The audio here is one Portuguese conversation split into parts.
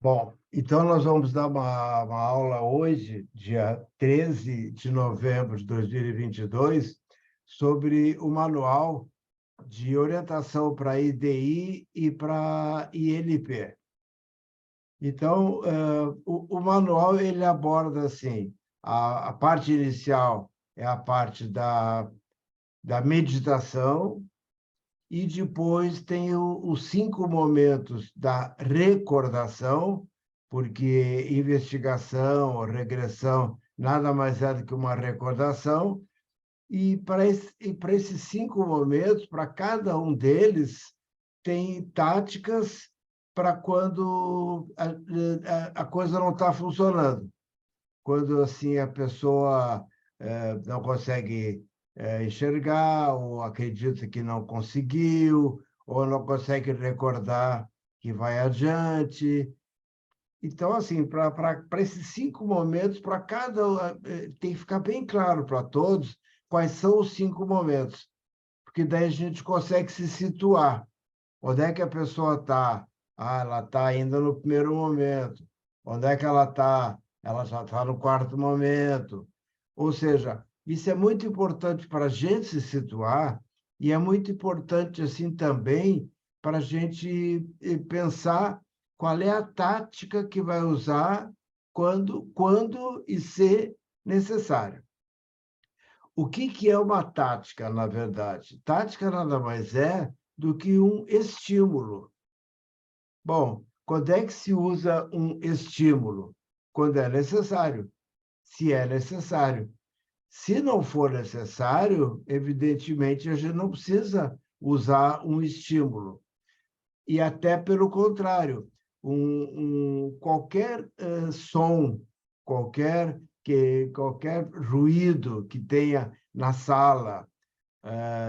Bom, então nós vamos dar uma aula hoje, dia 13 de novembro de 2022, sobre o manual de orientação para IDI e para INP. Então, o manual ele aborda assim, a parte inicial é a parte da meditação, e depois tem os 5 momentos da recordação, porque investigação, regressão, nada mais é do que uma recordação, e para esses 5 momentos, para cada um deles, tem táticas para quando a coisa não está funcionando. Quando assim a pessoa não consegue enxergar, ou acredita que não conseguiu, ou não consegue recordar que vai adiante. Então, assim, para esses 5 momentos, para tem que ficar bem claro para todos quais são os 5 momentos, porque daí a gente consegue se situar. Onde é que a pessoa está? Ah, ela está ainda no primeiro momento. Onde é que ela está? Ela já está no quarto momento. Ou seja, isso é muito importante para a gente se situar, e é muito importante, assim, também para a gente pensar qual é a tática que vai usar quando e se necessário. O que é uma tática, na verdade? Tática nada mais é do que um estímulo. Bom, quando é que se usa um estímulo? Quando é necessário. Se é necessário. Se não for necessário, evidentemente, a gente não precisa usar um estímulo. E até pelo contrário, qualquer som, qualquer ruído que tenha na sala,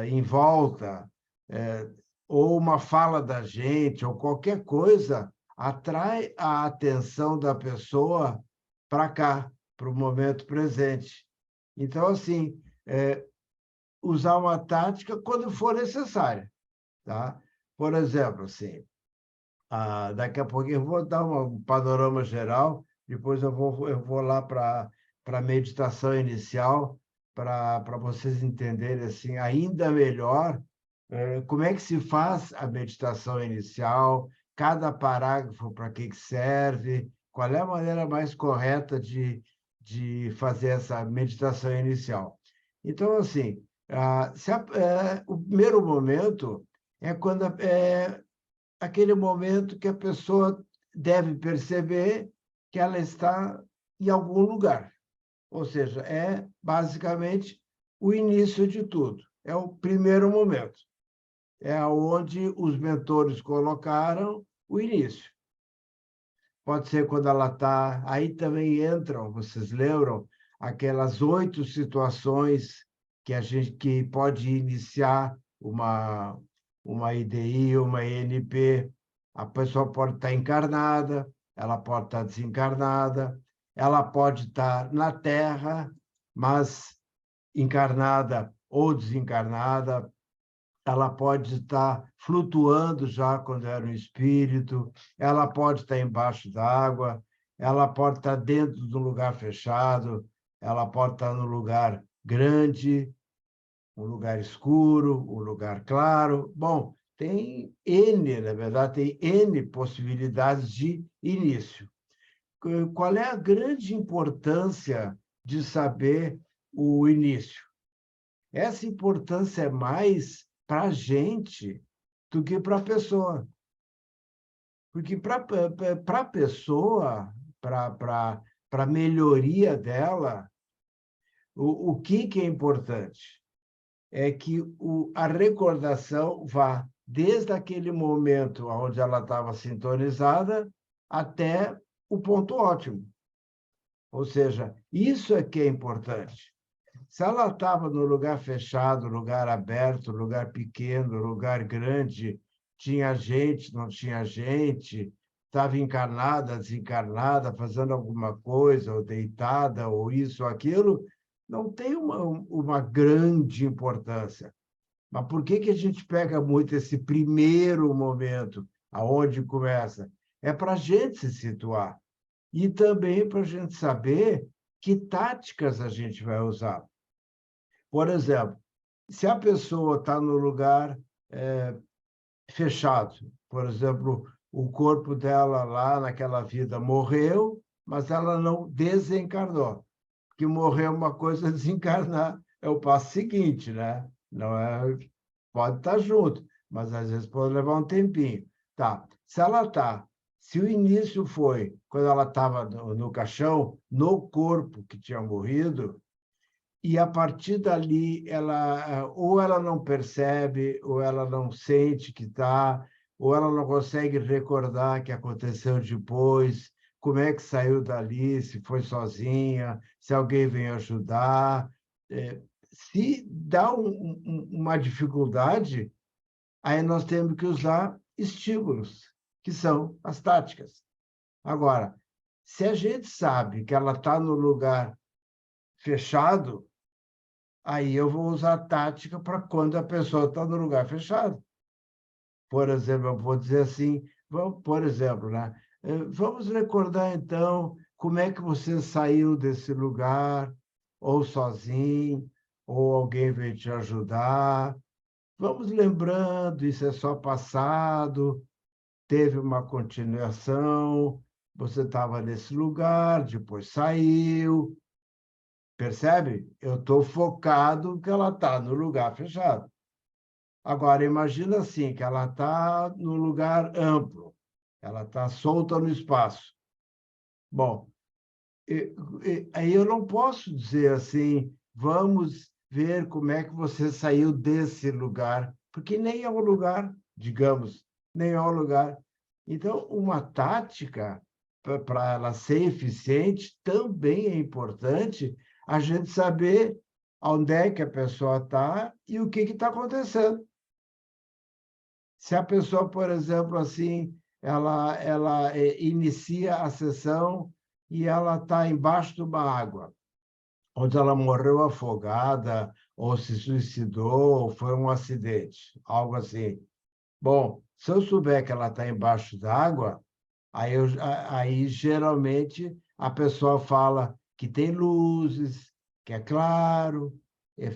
em volta, eh, ou uma fala da gente, ou qualquer coisa, atrai a atenção da pessoa para cá, para o momento presente. Então, assim, usar uma tática quando for necessária, tá? Por exemplo, assim, daqui a pouco eu vou dar um panorama geral, depois eu vou lá para a meditação inicial, para vocês entenderem assim, ainda melhor como é que se faz a meditação inicial, cada parágrafo para que serve, qual é a maneira mais correta de fazer essa meditação inicial. Então, assim, o primeiro momento é quando aquele momento que a pessoa deve perceber que ela está em algum lugar. Ou seja, é basicamente o início de tudo. É o primeiro momento. É onde os mentores colocaram o início. Pode ser quando ela está... Aí também entram, vocês lembram, aquelas 8 situações que pode iniciar uma IDI, uma INP. A pessoa pode estar encarnada, ela pode estar desencarnada, ela pode estar na Terra, mas encarnada ou desencarnada, ela pode estar flutuando já quando era um espírito, ela pode estar embaixo d'água, ela pode estar dentro de um lugar fechado, ela pode estar num lugar grande, um lugar escuro, um lugar claro. Bom, tem N, na verdade, tem N possibilidades de início. Qual é a grande importância de saber o início? Essa importância é mais para a gente do que para a pessoa. Porque para a pessoa, para a melhoria dela, o que é importante? É que a recordação vá desde aquele momento onde ela estava sintonizada até o ponto ótimo. Ou seja, isso é que é importante. Se ela estava no lugar fechado, lugar aberto, lugar pequeno, lugar grande, tinha gente, não tinha gente, estava encarnada, desencarnada, fazendo alguma coisa, ou deitada, ou isso, ou aquilo, não tem uma grande importância. Mas por que a gente pega muito esse primeiro momento, aonde começa? é para a gente se situar. E também para a gente saber que táticas a gente vai usar. Por exemplo, se a pessoa está no lugar fechado, por exemplo, o corpo dela lá naquela vida morreu, mas ela não desencarnou. Porque morrer é uma coisa, desencarnar é o passo seguinte, né? Não é, pode estar junto, mas às vezes pode levar um tempinho. Tá. Se o início foi quando ela estava no caixão, no corpo que tinha morrido, e a partir dali ou ela não percebe, ou ela não sente que está, ou ela não consegue recordar o que aconteceu depois, como é que saiu dali, se foi sozinha, se alguém veio ajudar. Se dá uma dificuldade, aí nós temos que usar estímulos, que são as táticas. Agora, se a gente sabe que ela está no lugar fechado, aí eu vou usar a tática para quando a pessoa está no lugar fechado. Por exemplo, eu vou dizer assim, por exemplo, né? Vamos recordar, então, como é que você saiu desse lugar, ou sozinho, ou alguém veio te ajudar. Vamos lembrando, isso é só passado, teve uma continuação, você estava nesse lugar, depois saiu. Percebe? Eu estou focado que ela está no lugar fechado. Agora, imagina assim, que ela está no lugar amplo, ela está solta no espaço. Bom, aí eu não posso dizer assim, vamos ver como é que você saiu desse lugar, porque nem é um lugar, digamos, nem é um lugar. Então, uma tática, para ela ser eficiente, também é importante a gente saber onde é que a pessoa está e o que está acontecendo. Se a pessoa, por exemplo, assim, ela inicia a sessão e ela está embaixo de uma água, onde ela morreu afogada, ou se suicidou, ou foi um acidente, algo assim. Bom, se eu souber que ela está embaixo d'água, aí geralmente a pessoa fala que tem luzes, que é claro,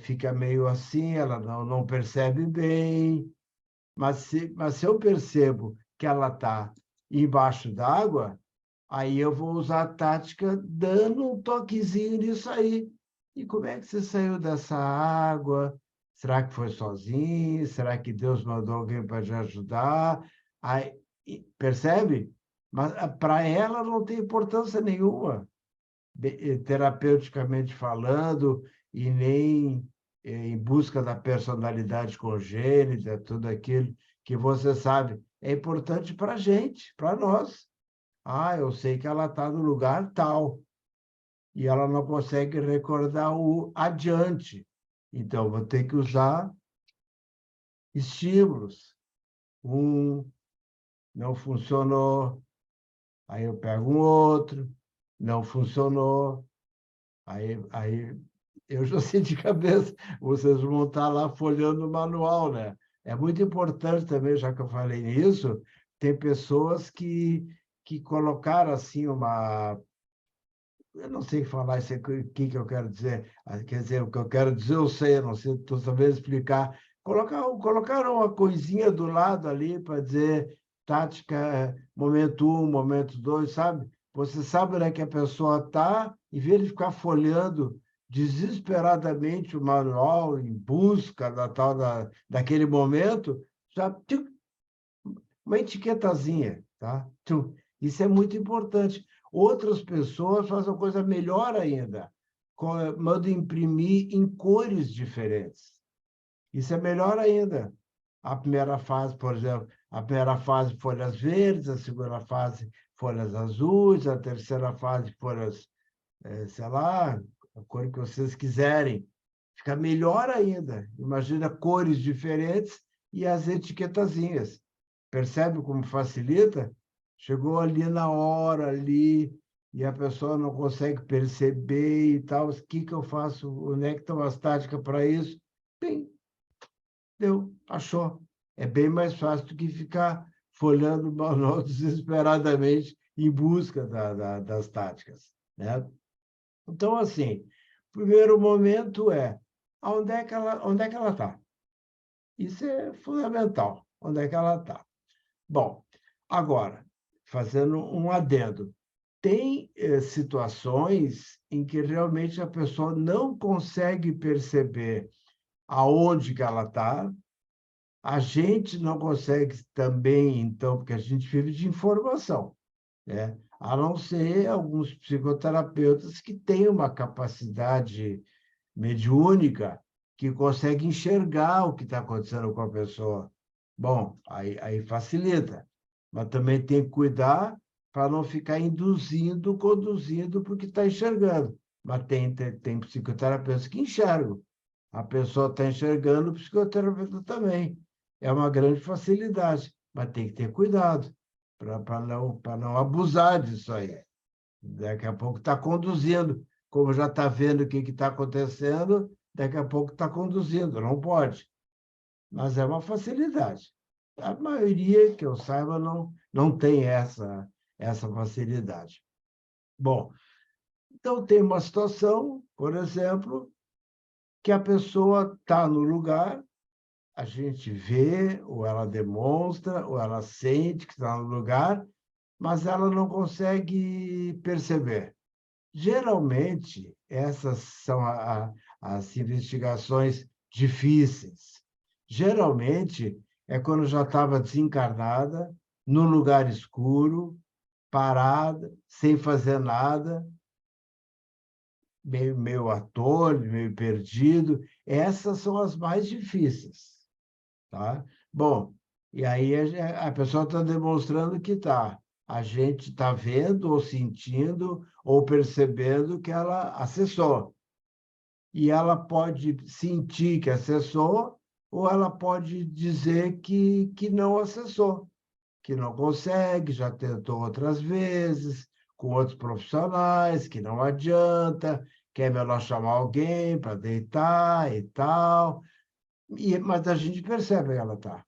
fica meio assim, ela não percebe bem. Mas se eu percebo que ela está embaixo d'água, aí eu vou usar a tática dando um toquezinho nisso aí. E como é que você saiu dessa água? Será que foi sozinho? Será que Deus mandou alguém para te ajudar? Aí, percebe? Mas para ela não tem importância nenhuma, terapeuticamente falando, e nem em busca da personalidade congênita, tudo aquilo que você sabe. É importante para a gente, para nós. Ah, eu sei que ela está no lugar tal, e ela não consegue recordar o adiante. Então, vou ter que usar estímulos. Não funcionou, aí eu pego um outro, não funcionou, aí eu já sei de cabeça, vocês vão estar lá folheando o manual, né? É muito importante também, já que eu falei nisso, tem pessoas que colocaram assim uma. Eu não sei falar isso aqui, o que eu quero dizer. Quer dizer, o que eu quero dizer, eu sei, eu não sei, estou sabendo explicar. Colocaram uma coisinha do lado ali para dizer tática, momento 1, momento 2, sabe? Você sabe onde é que a pessoa está, em vez de ficar folheando desesperadamente o manual em busca daquele momento, já uma etiquetazinha, tá? Isso é muito importante. Outras pessoas fazem uma coisa melhor ainda, mandam imprimir em cores diferentes. Isso é melhor ainda. A primeira fase, por exemplo, a primeira fase folhas verdes, a segunda fase folhas azuis, a terceira fase folhas, sei lá, a cor que vocês quiserem. Fica melhor ainda. Imagina cores diferentes e as etiquetazinhas. Percebe como facilita? Chegou ali na hora, ali, e a pessoa não consegue perceber e tal. O que eu faço? Onde é que estão as táticas para isso? Tem, deu, achou. É bem mais fácil do que ficar folheando o manual desesperadamente em busca das táticas, né? Então, assim, o primeiro momento é onde é que ela está? Isso é fundamental, onde é que ela está. Bom, agora, fazendo um adendo, tem situações em que realmente a pessoa não consegue perceber aonde que ela está, a gente não consegue também, então, porque a gente vive de informação, né? A não ser alguns psicoterapeutas que têm uma capacidade mediúnica que consegue enxergar o que está acontecendo com a pessoa. Bom, aí facilita, mas também tem que cuidar para não ficar induzindo, conduzindo porque está enxergando. Mas tem psicoterapeutas que enxergam. A pessoa está enxergando, o psicoterapeuta também. É uma grande facilidade, mas tem que ter cuidado para não abusar disso aí. Daqui a pouco está conduzindo, como já está vendo o que está acontecendo, daqui a pouco está conduzindo, não pode. Mas é uma facilidade. A maioria, que eu saiba, não tem essa facilidade. Bom, então tem uma situação, por exemplo, que a pessoa está no lugar, a gente vê, ou ela demonstra, ou ela sente que está no lugar, mas ela não consegue perceber. Geralmente, essas são as investigações difíceis. Geralmente, é quando já estava desencarnada, num lugar escuro, parada, sem fazer nada, meio atônito, meio perdido. Essas são as mais difíceis, tá? Bom, e aí a pessoa está demonstrando que está. A gente está vendo ou sentindo ou percebendo que ela acessou. E ela pode sentir que acessou ou ela pode dizer que não acessou, que não consegue, já tentou outras vezes, com outros profissionais, que não adianta, que é melhor chamar alguém para deitar e tal. Mas a gente percebe que ela está.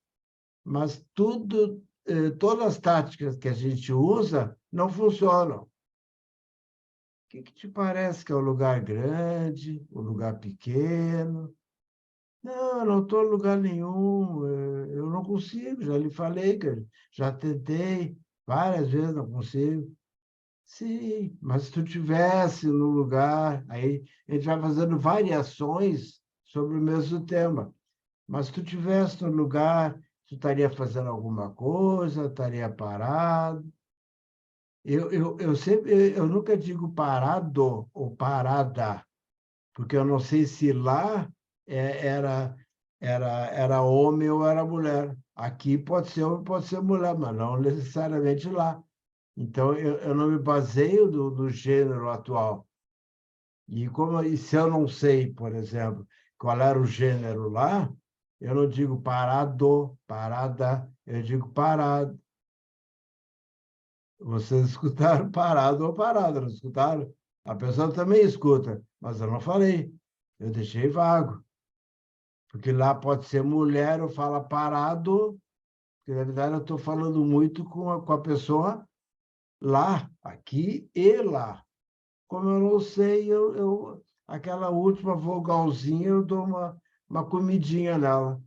Mas todas as táticas que a gente usa não funcionam. O que te parece que é um lugar grande, um lugar pequeno? Não, eu não estou em lugar nenhum, eu não consigo, já lhe falei que já tentei várias vezes, não consigo. Sim, mas se tu tivesse no lugar, aí a gente vai fazendo variações sobre o mesmo tema. Mas se tu tivesse no lugar, tu estaria fazendo alguma coisa, estaria parado. Eu nunca digo parado ou parada, porque eu não sei se lá era homem ou era mulher. Aqui pode ser homem, pode ser mulher, mas não necessariamente lá. Então, eu não me baseio do gênero atual. E se eu não sei, por exemplo, qual era o gênero lá, eu não digo parado, parada, eu digo parado. Vocês escutaram parado ou parada, não escutaram? A pessoa também escuta, mas eu não falei. Eu deixei vago. Porque lá pode ser mulher, ou fala parado, porque na verdade eu estou falando muito com a pessoa lá, aqui e lá. Como eu não sei, aquela última vogalzinha eu dou uma comidinha nela.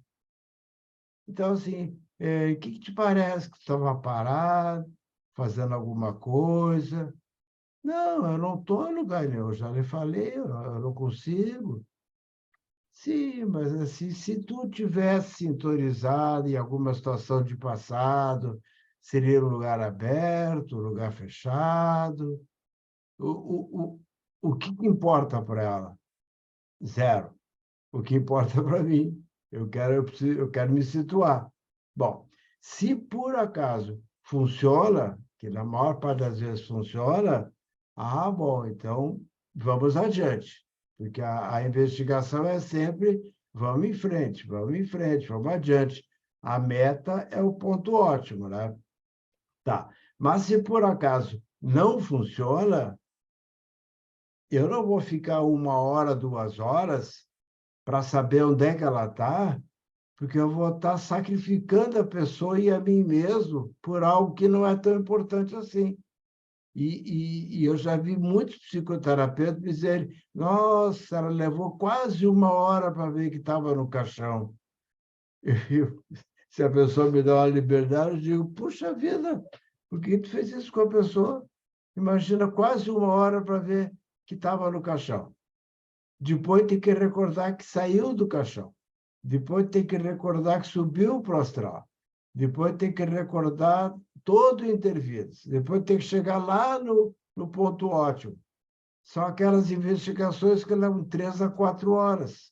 Então, assim, o que te parece que estava parado, fazendo alguma coisa? Não, eu não estou em lugar nenhum, eu já lhe falei, eu não consigo. Sim, mas assim, se tu tivesse sintonizado em alguma situação de passado, seria um lugar aberto, um lugar fechado. O, o, o, o que importa para ela? Zero. O que importa para mim, eu quero me situar. Bom, se por acaso funciona, que na maior parte das vezes funciona, bom, então vamos adiante, porque a investigação é sempre vamos em frente, vamos em frente, vamos adiante. A meta é o ponto ótimo, né? Tá. Mas se por acaso não funciona, eu não vou ficar 1 hora, 2 horas para saber onde é que ela está, porque eu vou estar sacrificando a pessoa e a mim mesmo por algo que não é tão importante assim. E eu já vi muitos psicoterapeutas dizerem: nossa, ela levou quase 1 hora para ver que estava no caixão. Eu, se a pessoa me dá uma liberdade, eu digo: puxa vida, por que tu fez isso com a pessoa? Imagina quase 1 hora para ver que estava no caixão. Depois tem que recordar que saiu do caixão. Depois tem que recordar que subiu para o astral. Depois tem que recordar todo o intervir. Depois tem que chegar lá no ponto ótimo. São aquelas investigações que levam 3 a 4 horas,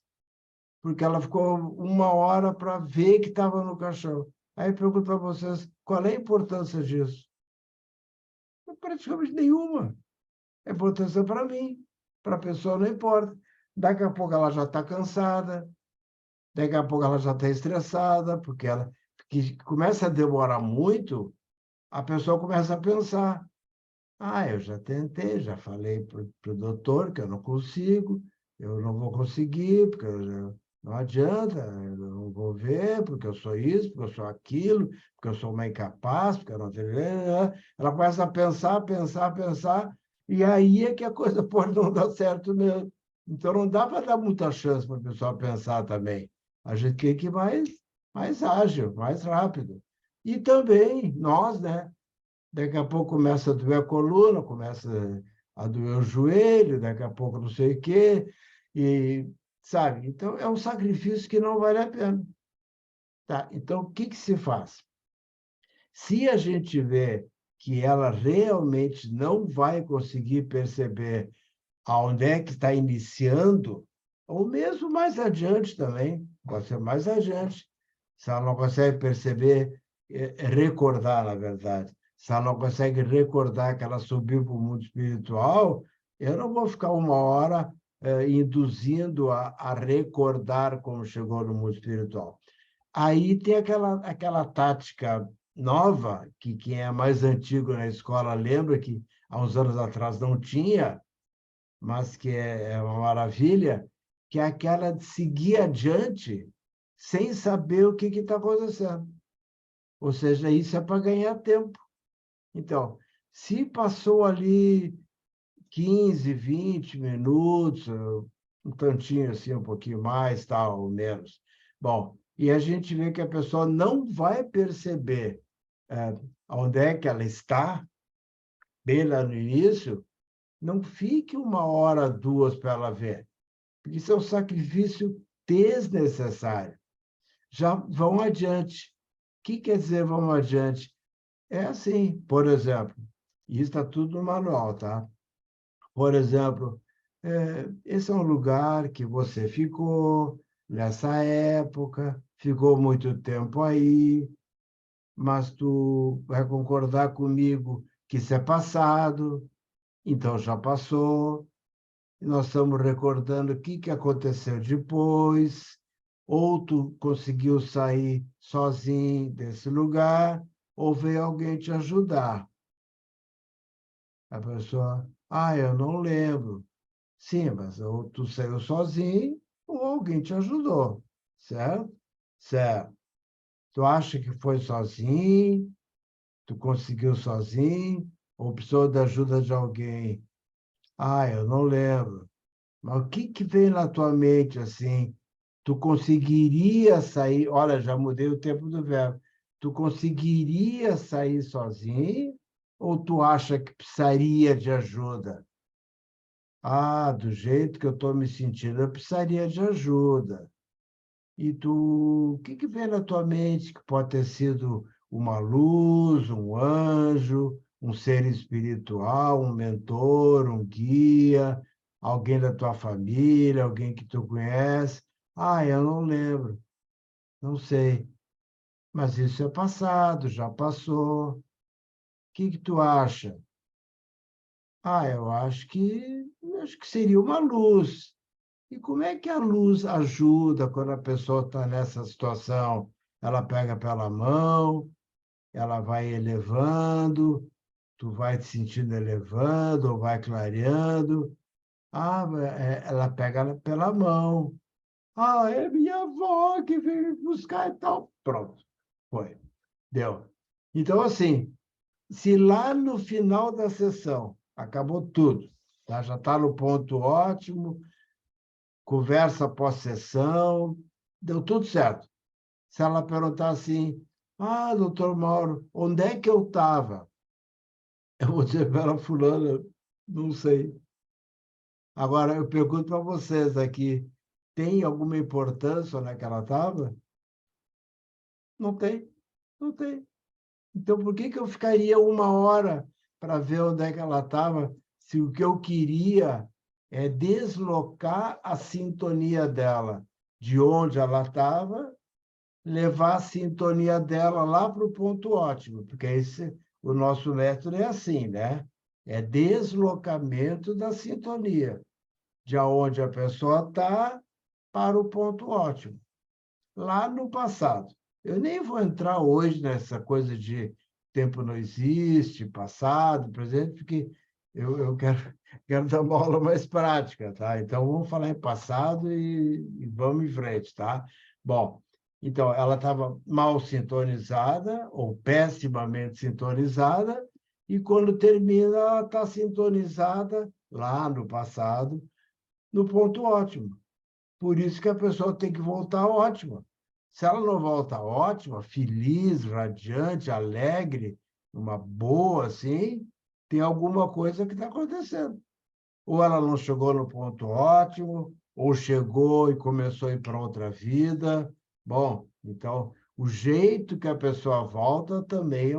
porque ela ficou 1 hora para ver que estava no caixão. Aí pergunto para vocês, qual é a importância disso? Praticamente nenhuma. A importância para mim. Para a pessoa não importa. Daqui a pouco ela já está cansada, daqui a pouco ela já está estressada, porque ela que começa a demorar muito, a pessoa começa a pensar: ah, eu já tentei, já falei para o doutor que eu não consigo, eu não vou conseguir, porque não adianta, eu não vou ver, porque eu sou isso, porque eu sou aquilo, porque eu sou uma incapaz, porque eu não tenho... Ela começa a pensar, pensar, pensar, e aí é que a coisa pode não dar certo mesmo. Então, não dá para dar muita chance para a pessoa pensar também. A gente tem que ir mais ágil, mais rápido. E também nós, né? Daqui a pouco começa a doer a coluna, começa a doer o joelho, daqui a pouco não sei o quê, e, sabe? Então, é um sacrifício que não vale a pena. Tá? Então, o que que se faz? Se a gente vê que ela realmente não vai conseguir perceber aonde é que está iniciando, ou mesmo mais adiante também, pode ser mais adiante, se ela não consegue perceber, recordar, na verdade, se ela não consegue recordar que ela subiu para o mundo espiritual, eu não vou ficar 1 hora induzindo a recordar como chegou no mundo espiritual. Aí tem aquela tática nova, que quem é mais antigo na escola lembra que há uns anos atrás não tinha, mas que é uma maravilha, que é aquela de seguir adiante sem saber o que está acontecendo. Ou seja, isso é para ganhar tempo. Então, se passou ali 15, 20 minutos, um tantinho assim, um pouquinho mais, tal, ou menos. Bom, e a gente vê que a pessoa não vai perceber onde é que ela está, bem lá no início, não fique 1 hora, 2 para ela ver, porque isso é um sacrifício desnecessário. Já vão adiante. O que quer dizer vão adiante? É assim, por exemplo, e isso está tudo no manual, tá? Por exemplo, esse é um lugar que você ficou nessa época, ficou muito tempo aí, mas tu vai concordar comigo que isso é passado, então já passou. Nós estamos recordando o que aconteceu depois, ou tu conseguiu sair sozinho desse lugar, ou veio alguém te ajudar. A pessoa, eu não lembro. Sim, mas ou tu saiu sozinho, ou alguém te ajudou, certo? Certo. Tu acha que foi sozinho, tu conseguiu sozinho, ou precisou da ajuda de alguém? Eu não lembro. Mas o que que vem na tua mente assim? Tu conseguiria sair? Olha, já mudei o tempo do verbo. Tu conseguiria sair sozinho? Ou tu acha que precisaria de ajuda? Do jeito que eu estou me sentindo, eu precisaria de ajuda. E tu, o que que vem na tua mente que pode ter sido uma luz, um anjo, um ser espiritual, um mentor, um guia, alguém da tua família, alguém que tu conhece? Eu não lembro, não sei. Mas isso é passado, já passou. O que que tu acha? Eu acho que seria uma luz. E como é que a luz ajuda quando a pessoa está nessa situação? Ela pega pela mão, ela vai elevando, tu vai te sentindo elevando, ou vai clareando. Ela pega pela mão. Ah, é minha avó que veio me buscar e tal. Pronto, foi, deu. Então, assim, se lá no final da sessão acabou tudo, tá? Já está no ponto ótimo, conversa pós-sessão, deu tudo certo. Se ela perguntar assim, ah, doutor Mauro, onde é que eu estava? Eu vou dizer para ela, fulana, não sei. Agora, eu pergunto para vocês aqui, tem alguma importância onde é que ela estava? Não tem, não tem. Então, por que que eu ficaria uma hora para ver onde é que ela estava, se o que eu queria é deslocar a sintonia dela de onde ela estava, levar a sintonia dela lá para o ponto ótimo, porque esse, o nosso método é assim, né? É deslocamento da sintonia, de onde a pessoa está para o ponto ótimo lá no passado. Eu nem vou entrar hoje nessa coisa de tempo não existe, passado, presente, porque eu quero dar uma aula mais prática, tá? Então, vamos falar em passado e vamos em frente, tá? Bom, então, ela estava mal sintonizada ou pessimamente sintonizada, e quando termina, ela está sintonizada lá no passado, no ponto ótimo. Por isso que a pessoa tem que voltar ótima. Se ela não volta ótima, feliz, radiante, alegre, uma boa, assim, tem alguma coisa que está acontecendo. Ou ela não chegou no ponto ótimo, ou chegou e começou a ir para outra vida. Bom, então, o jeito que a pessoa volta também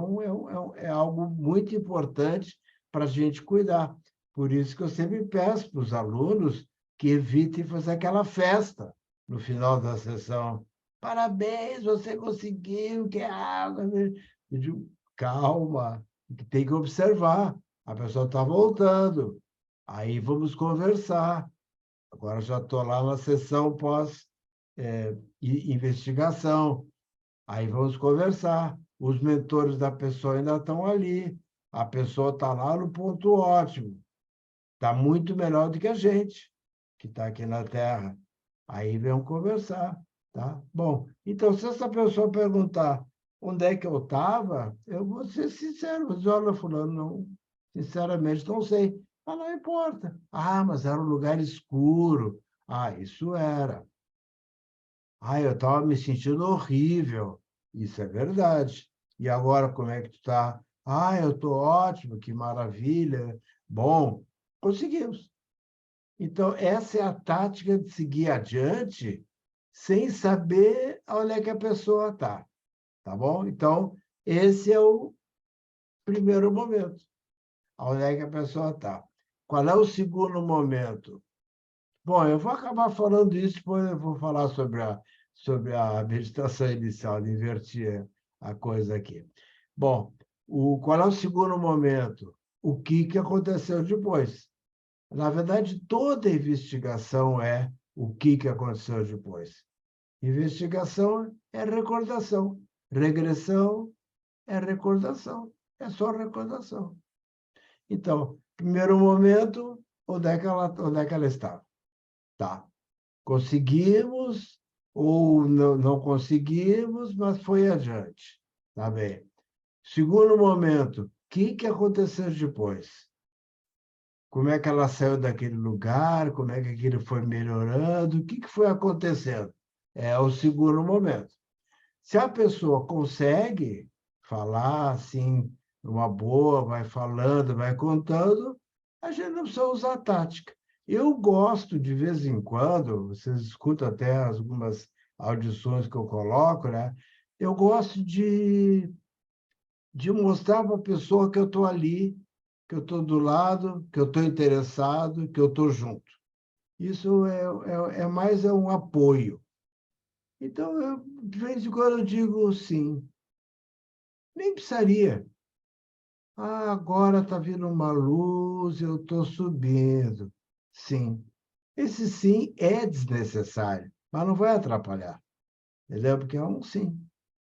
é algo muito importante para a gente cuidar. Por isso que eu sempre peço para os alunos que evitem fazer aquela festa no final da sessão. Parabéns, você conseguiu, que água. Eu digo, calma, que tem que observar. A pessoa está voltando. Aí vamos conversar. Agora já estou lá na sessão pós-investigação. Aí vamos conversar. Os mentores da pessoa ainda estão ali. A pessoa está lá no ponto ótimo. Está muito melhor do que a gente, que está aqui na Terra. Aí vamos conversar, tá? Bom, então, se essa pessoa perguntar onde é que eu estava, eu vou ser sincero, vou dizer, olha, fulano, não, sinceramente, não sei. Mas não importa. Ah, mas era um lugar escuro. Ah, isso era. Ah, eu estava me sentindo horrível. Isso é verdade. E agora, como é que tu está? Ah, eu estou ótimo, que maravilha. Bom, conseguimos. Então, essa é a tática de seguir adiante sem saber onde é que a pessoa está, tá bom? Então, esse é o primeiro momento, onde é que a pessoa está. Qual é o segundo momento? Bom, eu vou acabar falando isso, depois eu vou falar sobre a meditação inicial, de inverter a coisa aqui. Bom, qual é o segundo momento? O que aconteceu depois? Na verdade, toda investigação é o que aconteceu depois. Investigação é recordação. Regressão é recordação. É só recordação. Então, primeiro momento, onde é que ela estava? Tá. Conseguimos ou não conseguimos, mas foi adiante. Tá bem. Segundo momento, o que aconteceu depois? Como é que ela saiu daquele lugar? Como é que aquilo foi melhorando? O que foi acontecendo? É o segundo momento. Se a pessoa consegue falar assim, numa boa, vai falando, vai contando, a gente não precisa usar tática. Eu gosto, de vez em quando, vocês escutam até algumas audições que eu coloco, né? Eu gosto de mostrar para a pessoa que eu estou ali, que eu estou do lado, que eu estou interessado, que eu estou junto. Isso é mais um apoio. Então, de vez em quando eu digo sim, nem precisaria. Ah, agora está vindo uma luz, eu estou subindo. Sim. Esse sim é desnecessário, mas não vai atrapalhar. Entendeu? Porque é um sim.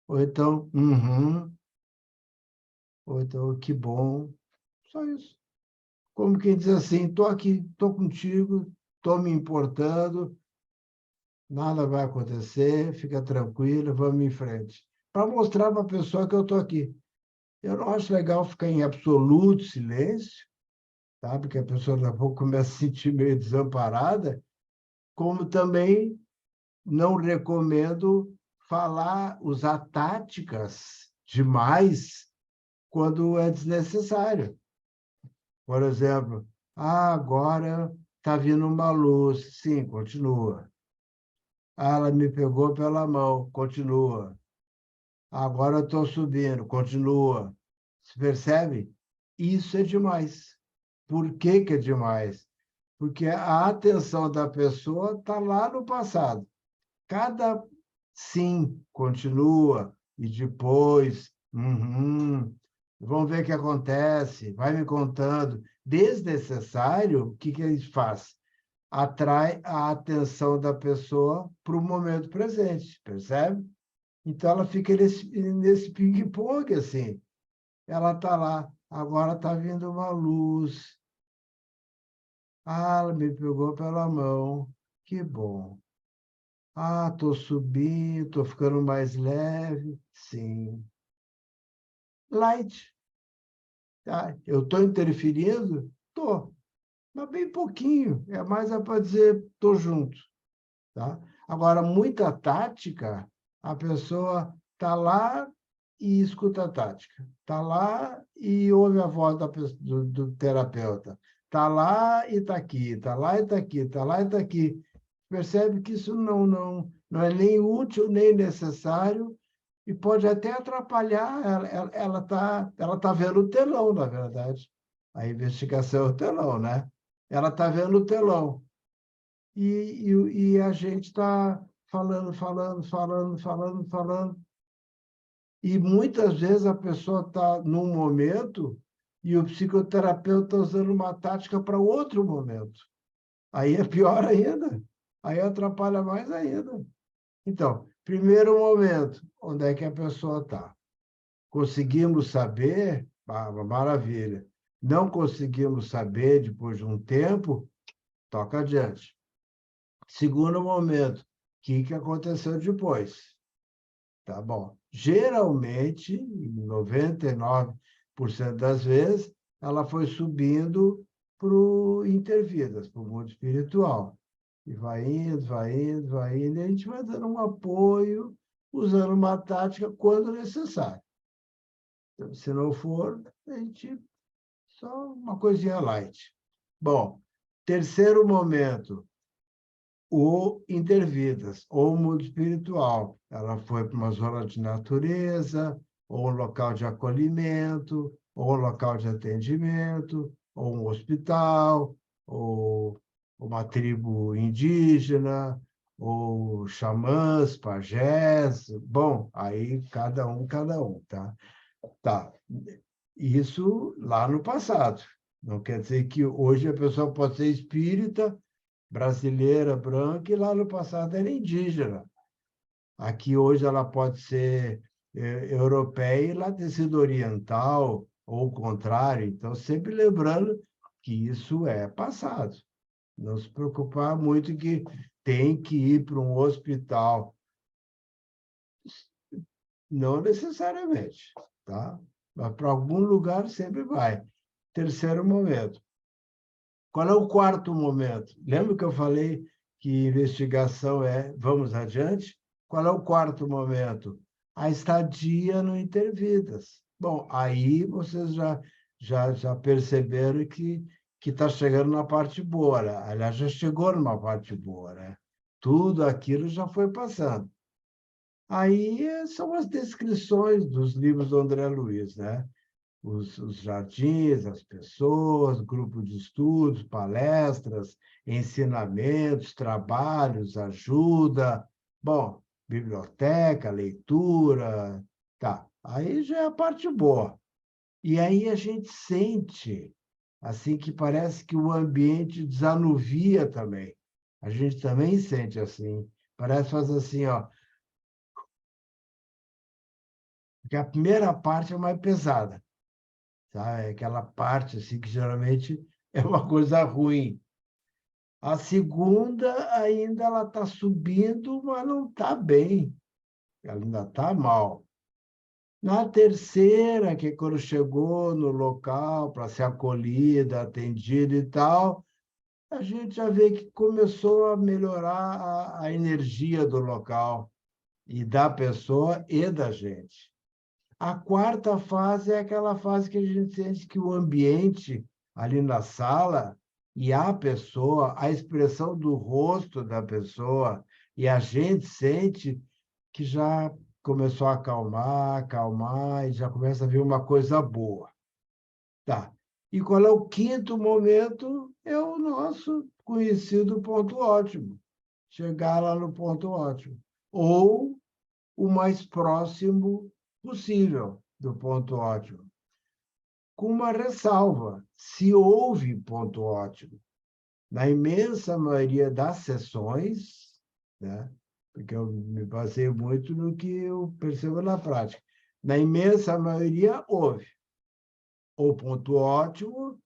Ou então, uhum. Ou então, que bom. Só isso. Como quem diz assim, estou aqui, estou contigo, estou me importando, nada vai acontecer, fica tranquilo, vamos em frente. Para mostrar para a pessoa que eu estou aqui. Eu não acho legal ficar em absoluto silêncio, tá? Porque a pessoa daqui a pouco começa a se sentir meio desamparada, como também não recomendo falar, usar táticas demais quando é desnecessário. Por exemplo, agora está vindo uma luz. Sim, continua. Ela me pegou pela mão. Continua. Agora estou subindo. Continua. Você percebe? Isso é demais. Por que que é demais? Porque a atenção da pessoa está lá no passado. Cada sim, continua, e depois, vamos ver o que acontece, vai me contando. Desnecessário, o que que ele faz? Atrai a atenção da pessoa para o momento presente, percebe? Então, ela fica nesse ping-pong, assim. Ela está lá, agora está vindo uma luz. Ah, ela me pegou pela mão. Que bom. Ah, estou subindo, estou ficando mais leve. Sim. Light. Tá? Eu estou interferindo? Estou. Mas bem pouquinho. É mais para dizer, estou junto. Tá? Agora, muita tática, a pessoa está lá e escuta a tática. Está lá e ouve a voz do terapeuta. Está lá e está aqui. Está lá e está aqui. Está lá e está aqui. Percebe que isso não é nem útil, nem necessário, e pode até atrapalhar. Ela tá vendo o telão, na verdade. A investigação é o telão, né? Ela está vendo o telão. E a gente está falando. E muitas vezes a pessoa está num momento e o psicoterapeuta está usando uma tática para outro momento. Aí é pior ainda. Aí atrapalha mais ainda. Então, primeiro momento, onde é que a pessoa está? Conseguimos saber? Ah, maravilha. Não conseguimos saber depois de um tempo? Toca adiante. Segundo momento, o que aconteceu depois? Tá bom. Geralmente, 99% das vezes, ela foi subindo para o intervidas, para o mundo espiritual. E vai indo, vai indo, vai indo, e a gente vai dando um apoio, usando uma tática quando necessário. Então, se não for, a gente só uma coisinha light. Bom, terceiro momento, o intervidas, ou o mundo espiritual. Ela foi para uma zona de natureza, ou um local de acolhimento, ou um local de atendimento, ou um hospital, ou uma tribo indígena, ou xamãs, pajés. Bom, aí cada um, tá? Tá. Isso lá no passado. Não quer dizer que hoje a pessoa pode ser espírita, brasileira, branca, e lá no passado era indígena. Aqui hoje ela pode ser europeia e lá ter sido oriental, ou o contrário. Então, sempre lembrando que isso é passado. Não se preocupar muito que tem que ir para um hospital. Não necessariamente, tá? Mas para algum lugar sempre vai. Terceiro momento. Qual é o quarto momento? Lembra que eu falei que investigação é vamos adiante? Qual é o quarto momento? A estadia no Intervidas. Bom, aí vocês já perceberam que está chegando na parte boa, né? Aliás, já chegou numa parte boa, né? Tudo aquilo já foi passando. Aí são as descrições dos livros do André Luiz, né? Os jardins, as pessoas, grupo de estudos, palestras, ensinamentos, trabalhos, ajuda. Bom, biblioteca, leitura, tá. Aí já é a parte boa. E aí a gente sente, assim, que parece que o ambiente desanuvia também. A gente também sente assim. Parece fazer assim, ó, porque a primeira parte é mais pesada. Tá? É aquela parte assim que geralmente é uma coisa ruim. A segunda, ainda ela está subindo, mas não está bem. Ela ainda está mal. Na terceira, que é quando chegou no local para ser acolhida, atendida e tal, a gente já vê que começou a melhorar a energia do local, e da pessoa e da gente. A quarta fase é aquela fase que a gente sente que o ambiente ali na sala e a pessoa, a expressão do rosto da pessoa, e a gente sente que já começou a acalmar, acalmar, e já começa a vir uma coisa boa. Tá. E qual é o quinto momento? É o nosso conhecido ponto ótimo. Chegar lá no ponto ótimo. Ou o mais próximo possível do ponto ótimo. Com uma ressalva: se houve ponto ótimo. Na imensa maioria das sessões, né? Porque eu me baseio muito no que eu percebo na prática, na imensa maioria houve ou ponto ótimo,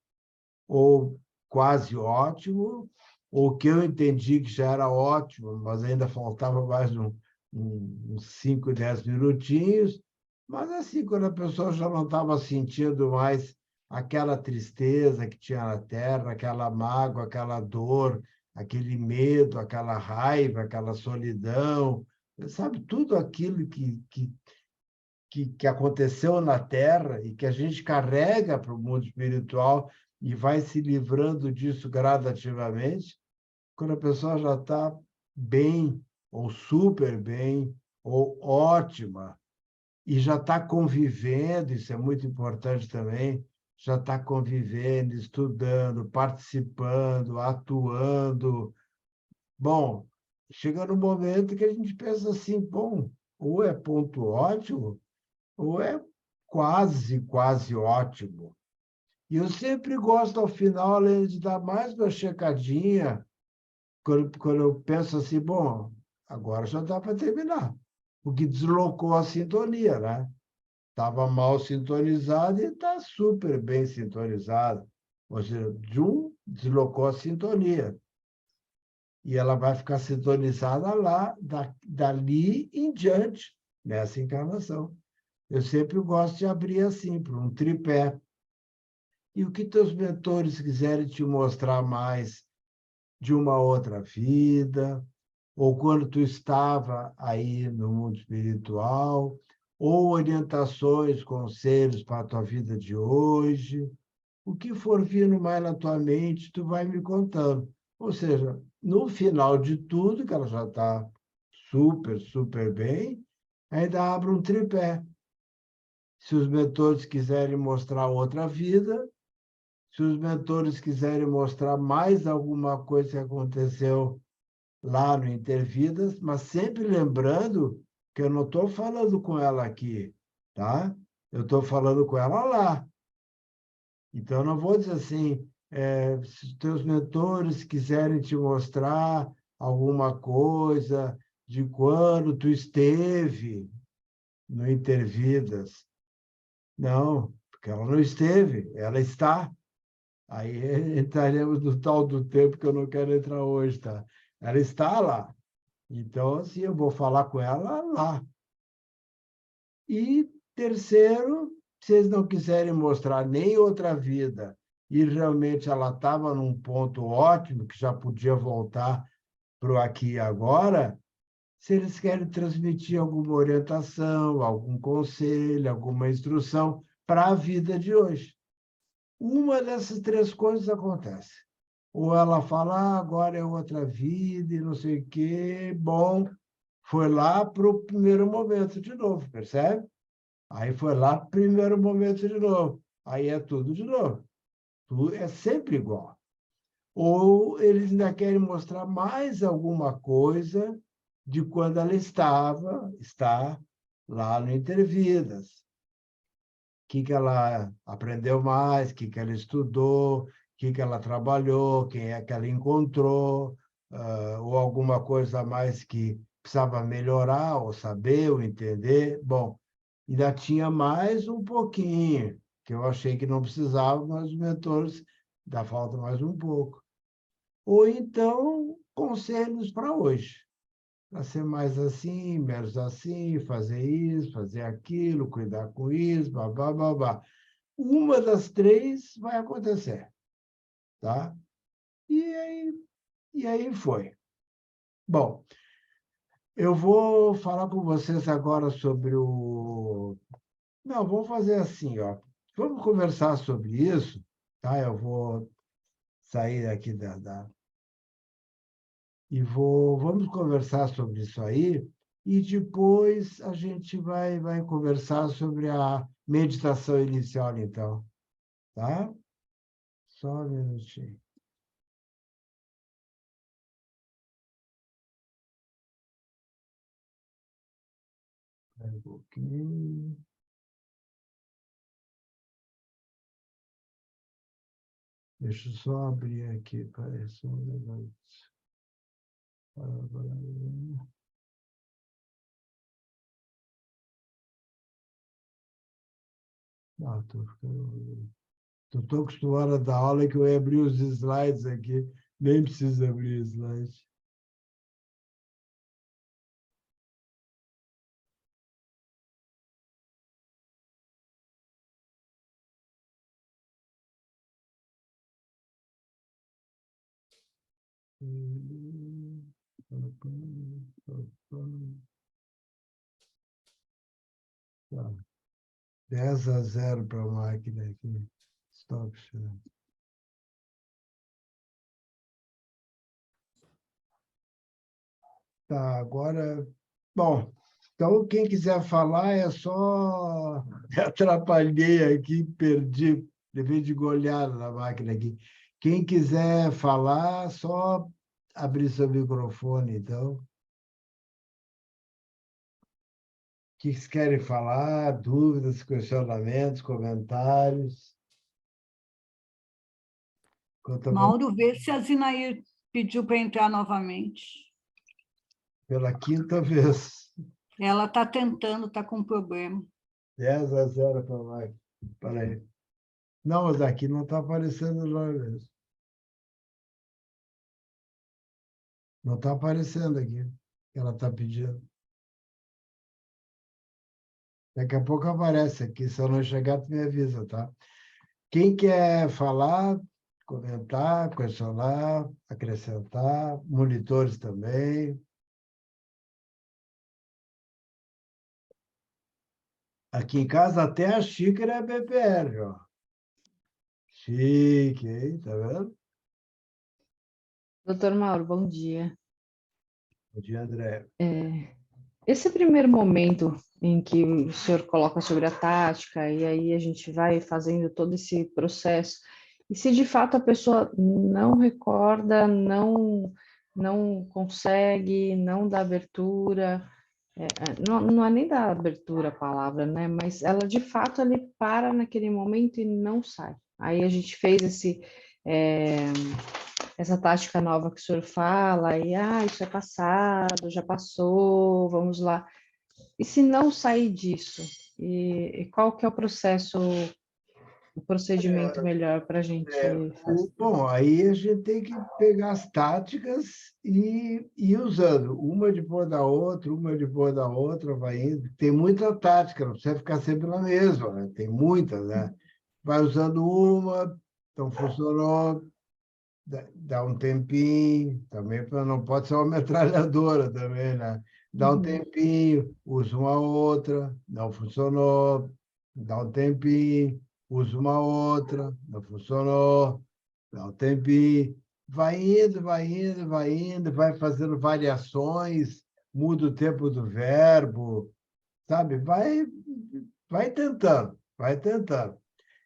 ou quase ótimo, ou que eu entendi que já era ótimo, mas ainda faltava mais uns 5, 10 minutinhos. Mas assim, quando a pessoa já não estava sentindo mais aquela tristeza que tinha na terra, aquela mágoa, aquela dor, aquele medo, aquela raiva, aquela solidão, sabe, tudo aquilo que aconteceu na Terra e que a gente carrega para o mundo espiritual e vai se livrando disso gradativamente, quando a pessoa já está bem, ou super bem, ou ótima, e já está convivendo, isso é muito importante também, já está convivendo, estudando, participando, atuando. Bom, chega no momento que a gente pensa assim, bom, ou é ponto ótimo, ou é quase, quase ótimo. E eu sempre gosto, ao final, além de dar mais uma checadinha, quando eu penso assim, bom, agora já dá para terminar, porque deslocou a sintonia, né? Estava mal sintonizado e está super bem sintonizado. Ou seja, deslocou a sintonia. E ela vai ficar sintonizada lá, dali em diante, nessa encarnação. Eu sempre gosto de abrir assim, para um tripé. E o que teus mentores quiserem te mostrar mais de uma outra vida, ou quando tu estava aí no mundo espiritual, ou orientações, conselhos para a tua vida de hoje, o que for vindo mais na tua mente, tu vai me contando. Ou seja, no final de tudo, que ela já está super, super bem, ainda abre um tripé. Se os mentores quiserem mostrar outra vida, se os mentores quiserem mostrar mais alguma coisa que aconteceu lá no Intervidas, mas sempre lembrando que eu não estou falando com ela aqui, tá? Eu estou falando com ela lá. Então, eu não vou dizer assim, se os teus mentores quiserem te mostrar alguma coisa de quando tu esteve no Intervidas. Não, porque ela não esteve, ela está. Aí entraremos no tal do tempo que eu não quero entrar hoje, tá? Ela está lá. Então, assim, eu vou falar com ela lá. E terceiro, se eles não quiserem mostrar nem outra vida e realmente ela estava num ponto ótimo, que já podia voltar para o aqui e agora, se eles querem transmitir alguma orientação, algum conselho, alguma instrução para a vida de hoje. Uma dessas três coisas acontece. Ou ela fala, agora é outra vida e não sei o quê. Bom, foi lá para o primeiro momento de novo, percebe? Aí foi lá para o primeiro momento de novo. Aí é tudo de novo. Tudo é sempre igual. Ou eles ainda querem mostrar mais alguma coisa de quando ela está lá no Intervidas. Que ela aprendeu mais, que ela estudou, que ela trabalhou, quem é que ela encontrou, ou alguma coisa a mais que precisava melhorar, ou saber, ou entender. Bom, ainda tinha mais um pouquinho, que eu achei que não precisava, mas os mentores dá falta mais um pouco. ou então conselhos para hoje, para ser mais assim, menos assim, fazer isso, fazer aquilo, cuidar com isso, babá, babá. Uma das três vai acontecer, tá? E aí foi. Bom, eu vou falar com vocês agora sobre o... Não, vamos fazer assim, ó. Vamos conversar sobre isso, tá? Eu vou sair aqui e vamos conversar sobre isso aí, e depois a gente vai conversar sobre a meditação inicial, então, tá? Só um minutinho. Espera um pouquinho. Deixa eu só abrir aqui, parece um negócio. Ah, tô tão acostumado a dar aula que eu ia abrir os slides aqui, nem preciso abrir slides. Tá. 10-0 para a máquina aqui. Stop share. Tá, agora. Bom, então quem quiser falar é só. Atrapalhei aqui, perdi, levei de goleada na máquina aqui. Quem quiser falar, só abrir seu microfone, então. O que vocês querem falar? Dúvidas, questionamentos, comentários? Conta Mauro, vê se a Zinair pediu para entrar novamente. pela quinta vez. Ela está tentando, está com problema. 10-0 para a máquina. Peraí. Não, mas aqui não está aparecendo lá mesmo. Não está aparecendo aqui. Ela está pedindo. Daqui a pouco aparece aqui. Se eu não chegar, tu me avisa, tá? Quem quer falar, comentar, questionar, acrescentar, monitores também. Aqui em casa até a xícara é BPR, ó. Chique, hein? Tá vendo? Doutor Mauro, bom dia. Bom dia, André. Esse primeiro momento em que o senhor coloca sobre a tática, e aí a gente vai fazendo todo esse processo, e se de fato a pessoa não recorda, não consegue, não dá abertura, não é nem dar abertura a palavra, né? Mas ela de fato ali para naquele momento e não sai. Aí a gente fez essa tática nova que o senhor fala, e isso é passado, já passou, vamos lá. E se não sair disso? E qual que é o o procedimento melhor para a gente fazer? Bom, aí a gente tem que pegar as táticas e ir usando, uma depois da outra, uma depois da outra, vai indo. Tem muita tática, não precisa ficar sempre na mesma, né? Tem muitas, né? Vai usando uma, então funcionou, dá um tempinho, também não pode ser uma metralhadora também, né? Dá um Uhum. tempinho, usa uma outra, não funcionou, dá um tempinho, usa uma outra, não funcionou, dá um tempinho, vai indo, vai indo, vai indo, vai fazendo variações, muda o tempo do verbo, sabe? Vai tentando, vai tentando.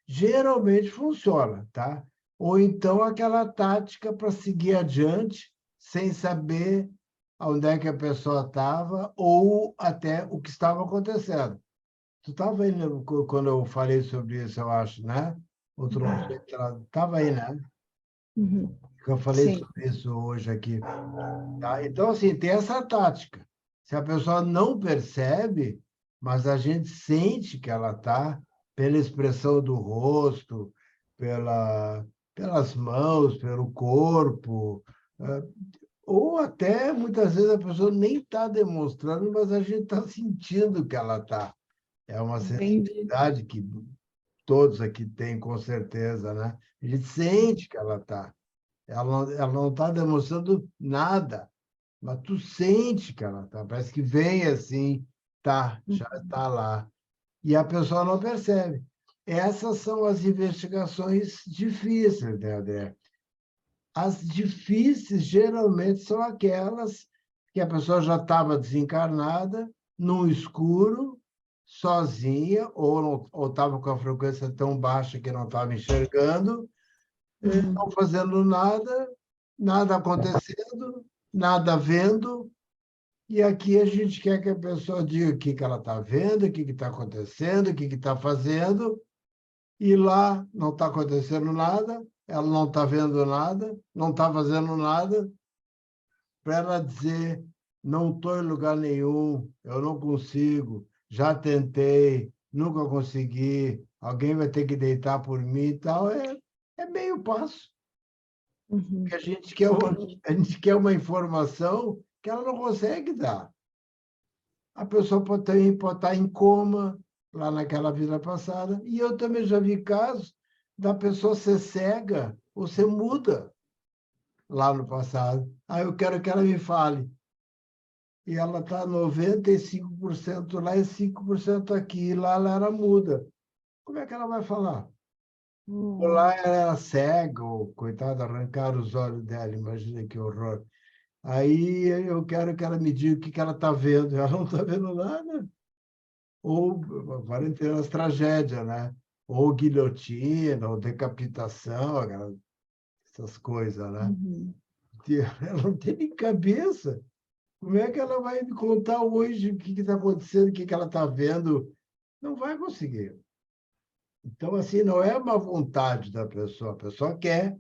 Geralmente funciona, tá? Ou então aquela tática para seguir adiante sem saber onde é que a pessoa estava ou até o que estava acontecendo. Tu estava aí quando eu falei sobre isso, eu acho, né? Outro estava aí, né? Uhum. Que eu falei Sim. sobre isso hoje aqui. Tá? Então, assim, tem essa tática. Se a pessoa não percebe, mas a gente sente que ela está, pela expressão do rosto, pela, pelas mãos, pelo corpo, ou até, muitas vezes, a pessoa nem está demonstrando, mas a gente está sentindo que ela está. É uma Entendi. sensibilidade que todos aqui têm, com certeza, né? A gente sente que ela está. Ela não está demonstrando nada, mas tu sente que ela está. Parece que vem assim, tá, já está lá. E a pessoa não percebe. Essas são as investigações difíceis, né, André? As difíceis, geralmente, são aquelas que a pessoa já estava desencarnada, no escuro, sozinha, ou estava com a frequência tão baixa que não estava enxergando, não fazendo nada, nada acontecendo, nada vendo. E aqui a gente quer que a pessoa diga o que ela está vendo, o que está acontecendo, o que está fazendo, e lá não está acontecendo nada, ela não está vendo nada, não está fazendo nada, para ela dizer: não estou em lugar nenhum, eu não consigo, já tentei, nunca consegui, alguém vai ter que deitar por mim e tal, é meio passo. Uhum. Que a gente quer uma informação que ela não consegue dar. A pessoa pode estar em coma lá naquela vida passada, e eu também já vi casos da pessoa ser cega ou ser muda lá no passado. Aí eu quero que ela me fale. E ela está 95% lá e 5% aqui. E lá ela era muda. Como é que ela vai falar? Ou lá ela era cega, ou, coitada, arrancaram os olhos dela. Imagina que horror. Aí eu quero que ela me diga o que ela está vendo. Ela não está vendo nada. Ou agora tem as tragédias, né? Ou guilhotina, ou decapitação, essas coisas, né? Uhum. Ela não tem nem cabeça. Como é que ela vai me contar hoje o que está acontecendo, o que ela está vendo? Não vai conseguir. Então, assim, não é uma vontade da pessoa. A pessoa quer,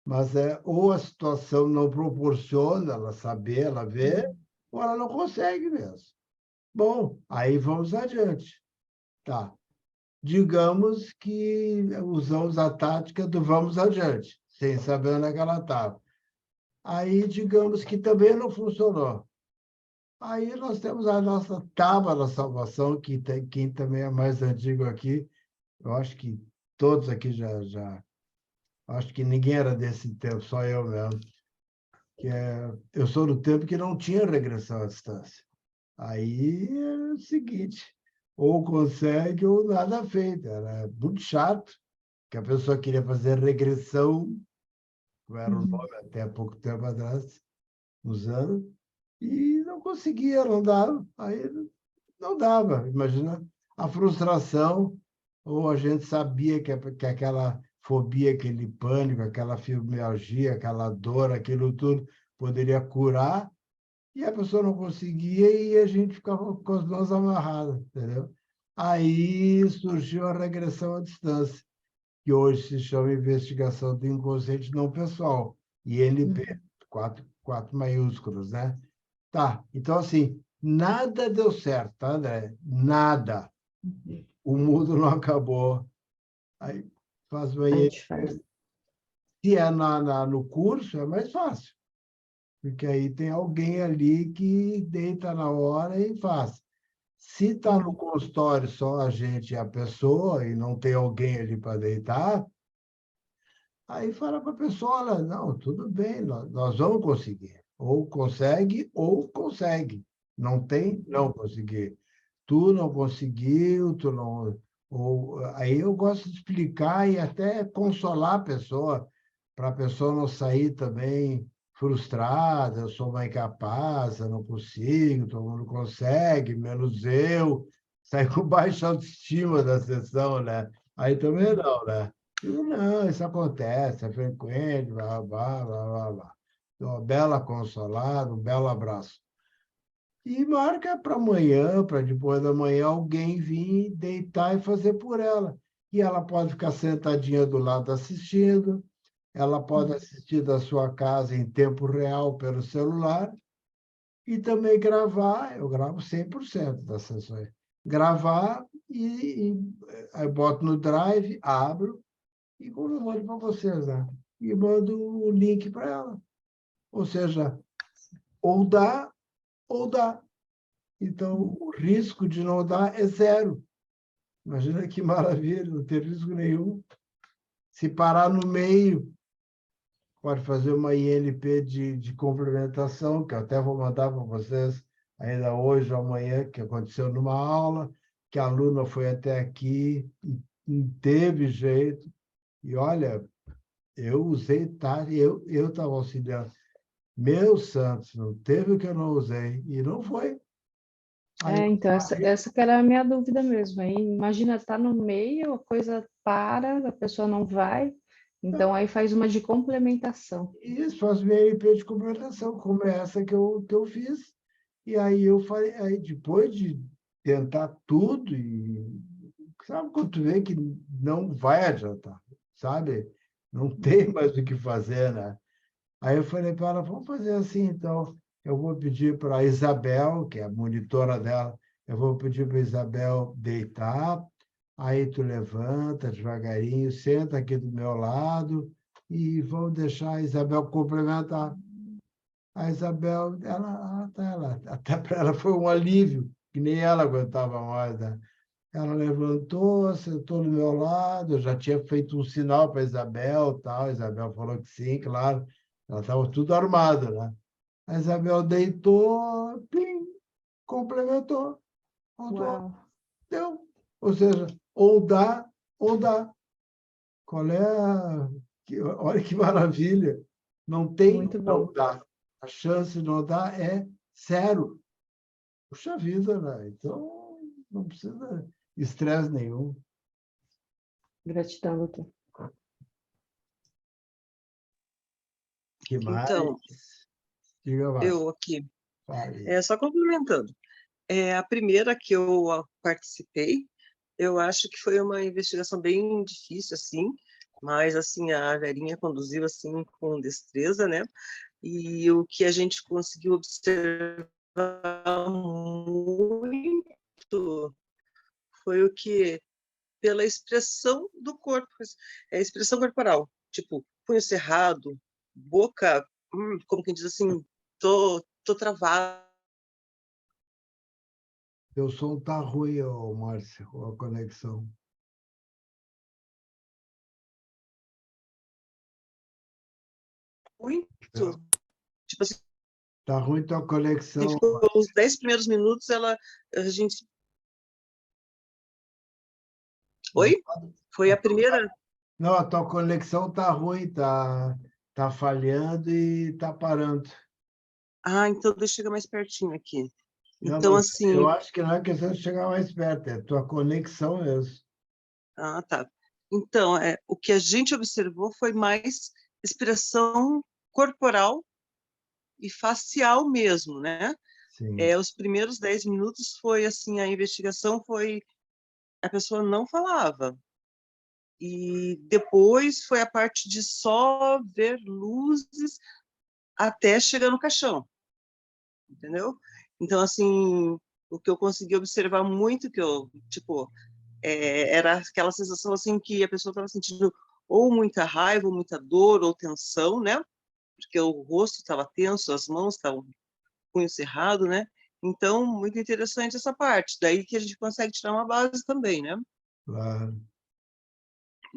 mas ou a situação não proporciona ela saber, ela ver, ou ela não consegue mesmo. Bom, aí vamos adiante. Tá. Digamos que usamos a tática do vamos adiante, sem saber onde é que ela estava. Aí, digamos que também não funcionou. Aí nós temos a nossa tábua da salvação, que tem, quem também é mais antigo aqui, eu acho que todos aqui já acho que ninguém era desse tempo, só eu mesmo, eu sou do tempo que não tinha regressão à distância. Aí é o seguinte, ou consegue ou nada feito. Era muito chato, que a pessoa queria fazer regressão, que era o Uhum. nome até há pouco tempo atrás, uns anos, e não conseguia, não dava. Aí não dava, imagina a frustração, ou a gente sabia que aquela fobia, aquele pânico, aquela fibromialgia, aquela dor, aquilo tudo poderia curar, e a pessoa não conseguia e a gente ficava com as mãos amarradas, entendeu? Aí surgiu a regressão à distância, que hoje se chama investigação do inconsciente não pessoal, INP, Uhum. quatro maiúsculos, né? Tá, então assim, nada deu certo, tá, André? Nada. O mundo não acabou. Aí faz A banheiro. gente faz. Se é no curso, é mais fácil, porque aí tem alguém ali que deita na hora e faz. Se está no Uhum. consultório só a gente e a pessoa, e não tem alguém ali para deitar, aí fala para a pessoa: olha, não, tudo bem, nós vamos conseguir. Ou consegue, ou consegue. Não tem, não conseguir. Tu não conseguiu, tu não. Ou, aí eu gosto de explicar e até consolar a pessoa, para a pessoa não sair também frustrada: eu sou uma incapaz, eu não consigo, todo mundo consegue, menos eu. Sai com baixa autoestima da sessão, né? Aí também não, né? Digo: não, isso acontece, é frequente, blá, blá, blá, blá, blá. Então, uma bela consolada, um belo abraço. E marca para amanhã, para depois da manhã, alguém vir deitar e fazer por ela. E ela pode ficar sentadinha do lado assistindo, ela pode assistir da sua casa em tempo real pelo celular e também gravar. Eu gravo 100% das sessões. Gravar aí boto no Drive, abro, e como eu mando para vocês, né? E mando o link para ela. Ou seja, ou dá, ou dá. Então, o risco de não dar é zero. Imagina que maravilha, não ter risco nenhum. Se parar no meio, pode fazer uma INP de complementação, que eu até vou mandar para vocês ainda hoje ou amanhã, que aconteceu numa aula, que a aluna foi até aqui e não teve jeito. E olha, eu usei tarde, eu estava auxiliando. Meu Santos, não teve o que eu não usei. E não foi. Aí, Então, essa que era a minha dúvida mesmo. Aí, imagina, estar no meio, a coisa para, a pessoa não vai, então aí faz uma de complementação. isso, faço minha MP de complementação, como é essa que eu fiz. E aí eu falei, aí depois de tentar tudo, e sabe quando tu vê que não vai adiantar, sabe? Não tem mais o que fazer, né? Aí eu falei para ela, vamos fazer assim, então. Eu vou pedir para a Isabel, que é a monitora dela, eu vou pedir para a Isabel deitar, aí tu levanta devagarinho, senta aqui do meu lado e vamos deixar a Isabel complementar. A Isabel, até para ela foi um alívio, que nem ela aguentava mais, né? Ela levantou, sentou do meu lado, eu já tinha feito um sinal para a Isabel, tal. A Isabel falou que sim, claro. Ela estava tudo armada, né? A Isabel deitou, plim, complementou, voltou, Uau, deu. Ou seja, ou dá, ou dá. Qual é olha que maravilha. Não tem muito não bom. dá. A chance de não dar é zero. Puxa vida, né? Então, não precisa estresse nenhum. Gratidão, doutor. Que mais? Então, Diga mais. eu aqui, Fale. só complementando. A primeira que eu participei, eu acho que foi uma investigação bem difícil, assim, mas, assim, a Verinha conduziu, assim, com destreza, né? E o que a gente conseguiu observar muito foi o que, pela expressão do corpo, a expressão corporal, tipo, punho cerrado, boca, como quem diz assim, tô travado. Teu som tá ruim, ô, Márcio, a conexão. Muito, tipo assim, Tá ruim tua conexão. ficou os 10 primeiros minutos, a gente... Não, Oi? Foi a primeira? não, a tua conexão tá ruim, tá falhando e tá parando. Ah, então deixa eu chegar mais pertinho aqui. Não, Então, mas eu assim, acho que não é questão de chegar mais perto, é tua conexão mesmo. tá. Então, o que a gente observou foi mais expressão corporal e facial mesmo, né? Sim, Os primeiros 10 minutos foi assim, a investigação foi, a pessoa não falava. E depois foi a parte de só ver luzes até chegar no caixão, entendeu? Então, assim, o que eu consegui observar muito, que eu, tipo, era aquela sensação, assim, que a pessoa estava sentindo ou muita raiva, ou muita dor, ou tensão, né? Porque o rosto estava tenso, as mãos estavam punho cerrado, né? Então, muito interessante essa parte. Daí que a gente consegue tirar uma base também, né? claro.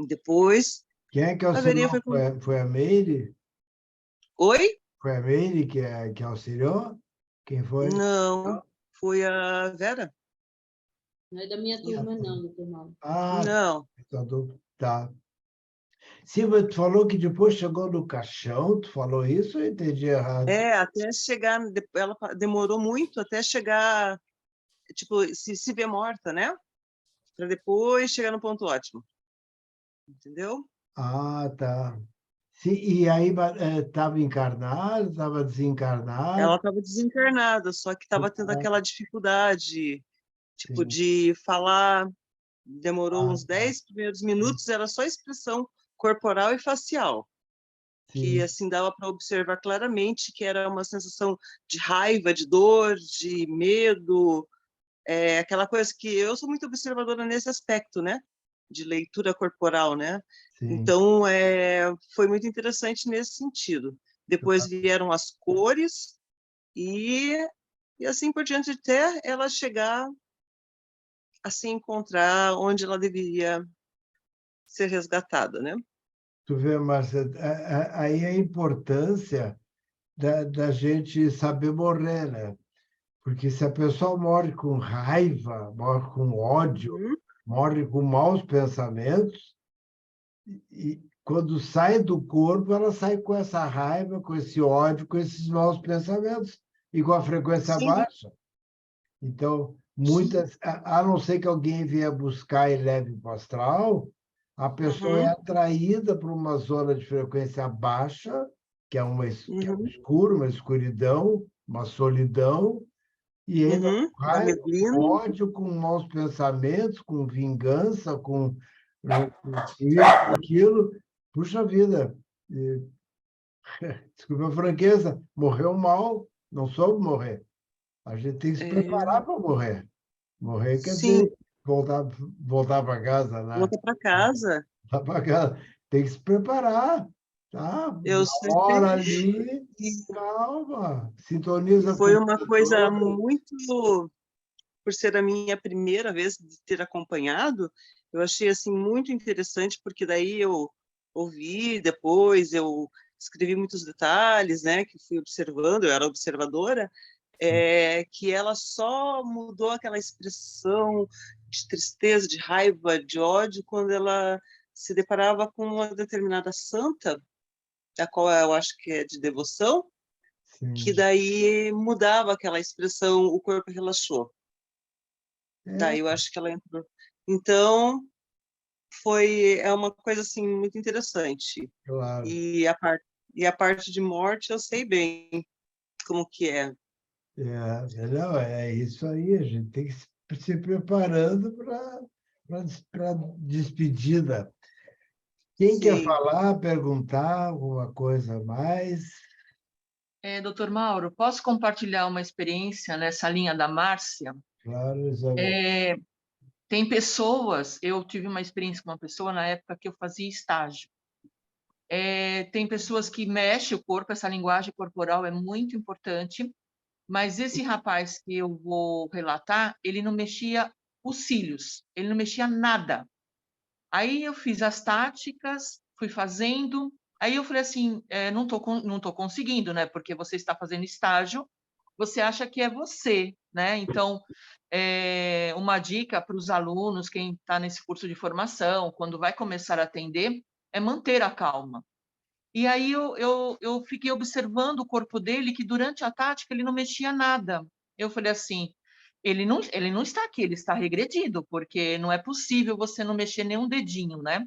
Depois, Quem é que a Verinha auxiliou? foi com... Foi a Meire? Oi? Foi a Meire que auxiliou? Quem foi? Não, foi a Vera? Não é da minha turma, não, doutor Mauro. Ah, Não. tá. Silvia, tu falou que depois chegou no caixão, tu falou isso ou eu entendi errado? Até chegar, ela demorou muito até chegar, tipo, se ver morta, né? Para depois chegar no ponto ótimo. Entendeu? Ah, tá. Sim, e aí estava encarnado, estava desencarnado? Ela estava desencarnada, só que estava tendo aquela dificuldade, tipo, Sim. de falar. Demorou Ah, uns tá. 10 primeiros minutos, era só expressão corporal e facial, que Sim, assim dava para observar claramente que era uma sensação de raiva, de dor, de medo, aquela coisa que eu sou muito observadora nesse aspecto, né? de leitura corporal, né? Sim. Então, foi muito interessante nesse sentido. Depois vieram as cores e assim por diante, até ela chegar a se encontrar onde ela deveria ser resgatada, né? Tu vê, Márcia, aí a importância da gente saber morrer, né? Porque se a pessoa morre com raiva, morre com ódio, Uhum, morre com maus pensamentos, e quando sai do corpo, ela sai com essa raiva, com esse ódio, com esses maus pensamentos, e com a frequência sim, baixa. Então, sim. muitas, a não ser que alguém venha buscar e leve para o astral, a pessoa é Uhum, atraída para uma zona de frequência baixa, que é um uhum, escuro, uma escuridão, uma solidão, e ainda uhum. com Uma raiva, com neblina. ódio, com maus pensamentos, com vingança, com isso, com aquilo. Puxa vida, desculpa a franqueza, morreu mal, não soube morrer. A gente tem que se É, preparar para morrer. Morrer quer dizer sim, voltar para casa, né? volta para casa. Voltar para casa. Tem que se preparar, tá? Eu Na sempre. hora ali, calma, sintoniza com Foi o uma coisa todo. muito, por ser a minha primeira vez de ter acompanhado, eu achei assim muito interessante, porque daí eu ouvi, depois eu escrevi muitos detalhes, né, que fui observando, eu era observadora, que ela só mudou aquela expressão de tristeza, de raiva, de ódio, quando ela se deparava com uma determinada santa, a qual eu acho que é de devoção, que Sim. daí mudava aquela expressão, o corpo relaxou. É, Daí eu acho que ela entrou. Então, é uma coisa assim muito interessante. claro. E a parte de morte eu sei bem como que é. Não, é isso aí, a gente tem que se preparando para despedida. Quem quer Sim. falar, perguntar alguma coisa a mais? Doutor Mauro, posso compartilhar uma experiência nessa linha da Márcia? Claro, Isabel. Tem pessoas, eu tive uma experiência com uma pessoa na época que eu fazia estágio. Tem pessoas que mexem o corpo, essa linguagem corporal é muito importante, mas esse rapaz que eu vou relatar, ele não mexia os cílios, ele não mexia nada. Aí eu fiz as táticas, fui fazendo, aí eu falei assim, não tô conseguindo, né? Porque você está fazendo estágio, você acha que é você, né? Então, uma dica para os alunos, quem está nesse curso de formação, quando vai começar a atender, é manter a calma. E aí eu fiquei observando o corpo dele, que durante a tática ele não mexia nada. Eu falei assim, ele não está aqui, ele está regredido, porque não é possível você não mexer nenhum dedinho, né?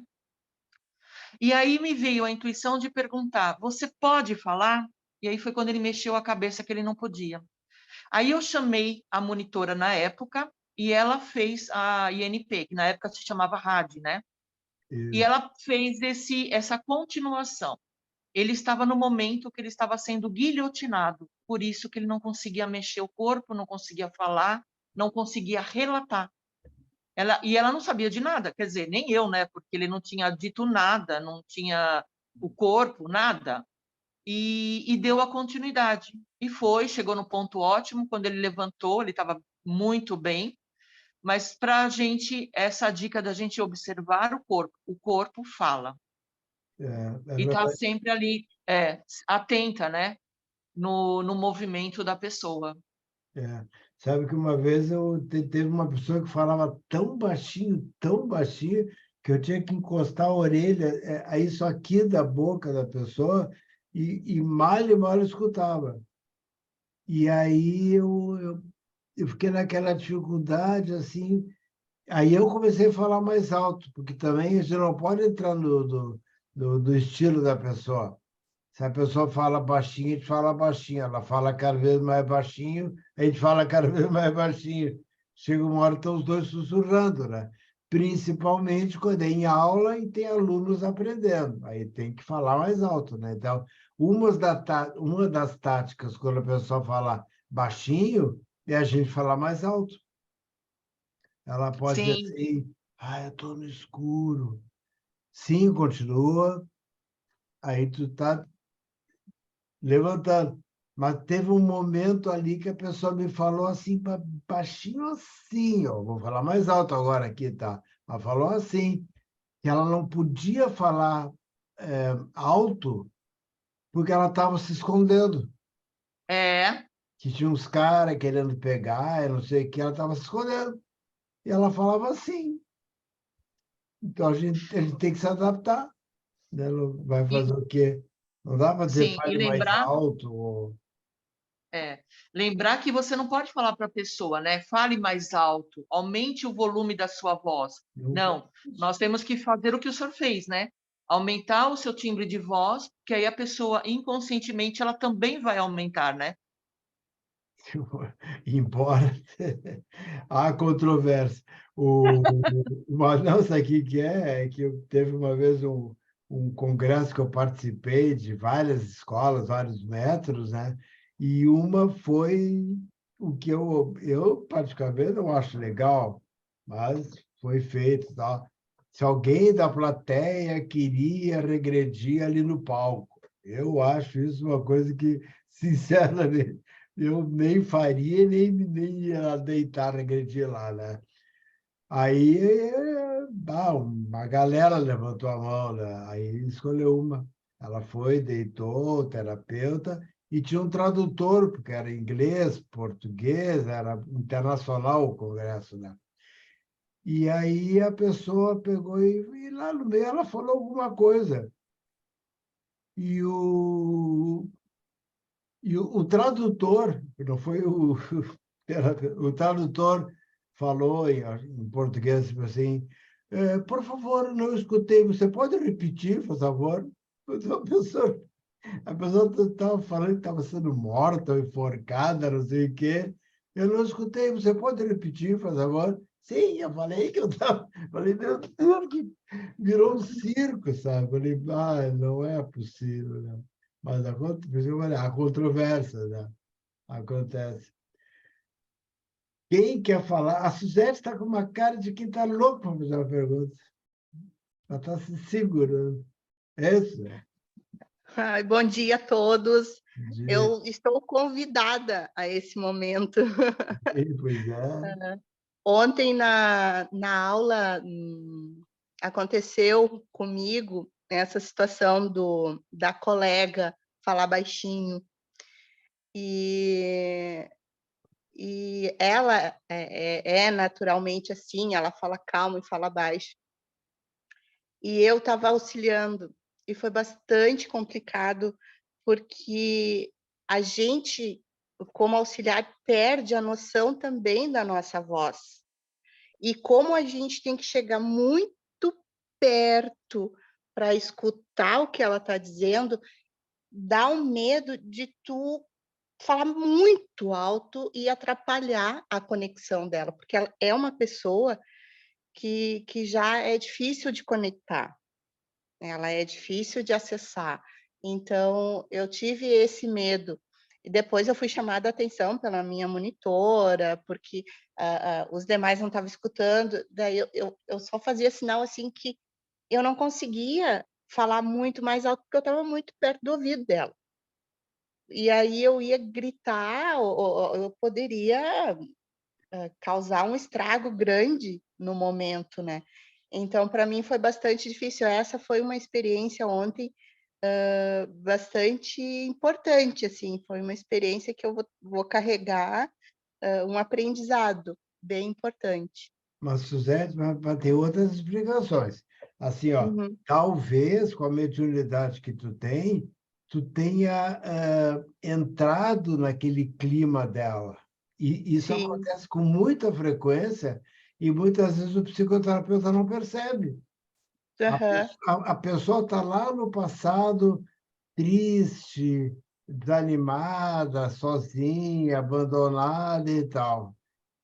E aí me veio a intuição de perguntar, você pode falar? E aí foi quando ele mexeu a cabeça que ele não podia. Aí eu chamei a monitora na época e ela fez a INP, que na época se chamava RAD, né? E Isso. ela fez essa continuação. Ele estava no momento que ele estava sendo guilhotinado, por isso que ele não conseguia mexer o corpo, não conseguia falar, não conseguia relatar. Ela não sabia de nada, quer dizer, nem eu, né? Porque ele não tinha dito nada, não tinha o corpo, nada. E deu a continuidade. E chegou no ponto ótimo, quando ele levantou, ele estava muito bem, mas para a gente, essa dica da gente observar o corpo fala. E está sempre ali, atenta, né? No movimento da pessoa. Sabe que uma vez teve uma pessoa que falava tão baixinho, que eu tinha que encostar a orelha, a isso aqui da boca da pessoa, e mal eu escutava. E aí eu fiquei naquela dificuldade, assim. Aí eu comecei a falar mais alto, porque também a gente não pode entrar do estilo da pessoa. Se a pessoa fala baixinho, a gente fala baixinho. Ela fala cada vez mais baixinho, a gente fala cada vez mais baixinho. Chega uma hora que estão os dois sussurrando, né? Principalmente quando é em aula e tem alunos aprendendo. Aí tem que falar mais alto, né? Então, uma das táticas, quando a pessoa fala baixinho, é a gente falar mais alto. Ela pode dizer Sim, assim, Ah, eu estou no escuro. Sim, continua. Aí tu está levantando. Mas teve um momento ali que a pessoa me falou assim, baixinho assim, ó. Vou falar mais alto agora aqui, tá? Ela falou assim, que ela não podia falar alto porque ela estava se escondendo. É, Que tinha uns caras querendo pegar, eu não sei o que, ela estava se escondendo. E ela falava assim. Então a gente tem que se adaptar, né? Vai e, fazer o quê? Não dá para dizer sim, e fale mais lembrar, alto. Ou... lembrar que você não pode falar para a pessoa, né? Fale mais alto, aumente o volume da sua voz. Não Não, nós temos que fazer o que o senhor fez, né? Aumentar o seu timbre de voz, que aí a pessoa inconscientemente ela também vai aumentar, né? embora há controvérsia. Mas não, sabe o que é? É que eu teve uma vez um congresso que eu participei de várias escolas, vários métodos, né? E uma foi o que eu particularmente não acho legal, mas foi feito, tá? Se alguém da plateia queria regredir ali no palco, eu acho isso uma coisa que, sinceramente, eu nem faria, nem ia deitar, regredir lá, né? Aí, uma galera levantou a mão, né? Aí escolheu uma. Ela foi, deitou, o terapeuta, e tinha um tradutor, porque era inglês, português, era internacional o congresso, né? E aí a pessoa pegou e lá no meio ela falou alguma coisa. E o tradutor, que não foi o tradutor, falou em português tipo assim, por favor, não escutei, você pode repetir, por favor? A pessoa estava falando que estava sendo morta, enforcada, não sei o quê. Eu não escutei, você pode repetir, por favor? Sim, eu falei que eu estava. Falei, meu Deus, que virou um circo, sabe? Falei, não é possível, né? Mas a controvérsia, né? Acontece. Quem quer falar? A Suzete está com uma cara de quem está louco para fazer uma pergunta. Ela está se segurando. É isso? Ai, bom dia a todos. De... Eu estou convidada a esse momento. Pois é. Ontem, na aula, aconteceu comigo essa situação da colega falar baixinho. E ela é naturalmente assim, ela fala calmo e fala baixo. E eu estava auxiliando, e foi bastante complicado, porque a gente, como auxiliar, perde a noção também da nossa voz. E como a gente tem que chegar muito perto para escutar o que ela está dizendo, dá um medo de tu falar muito alto e atrapalhar a conexão dela, porque ela é uma pessoa que já é difícil de conectar. Ela é difícil de acessar. Então, eu tive esse medo. E depois eu fui chamada a atenção pela minha monitora, porque os demais não estavam escutando. Daí eu só fazia sinal assim que eu não conseguia falar muito mais alto, porque eu estava muito perto do ouvido dela. E aí eu ia gritar, ou eu poderia causar um estrago grande no momento, né? Então, para mim foi bastante difícil. Essa foi uma experiência ontem bastante importante, assim. Foi uma experiência que eu vou carregar um aprendizado bem importante. Mas, Suzete, vai ter outras explicações. Assim, ó, Uhum. talvez com a mediunidade que tu tenha entrado naquele clima dela. E isso Sim. acontece com muita frequência e muitas vezes o psicoterapeuta não percebe. Uhum. A pessoa está lá no passado triste, desanimada, sozinha, abandonada e tal.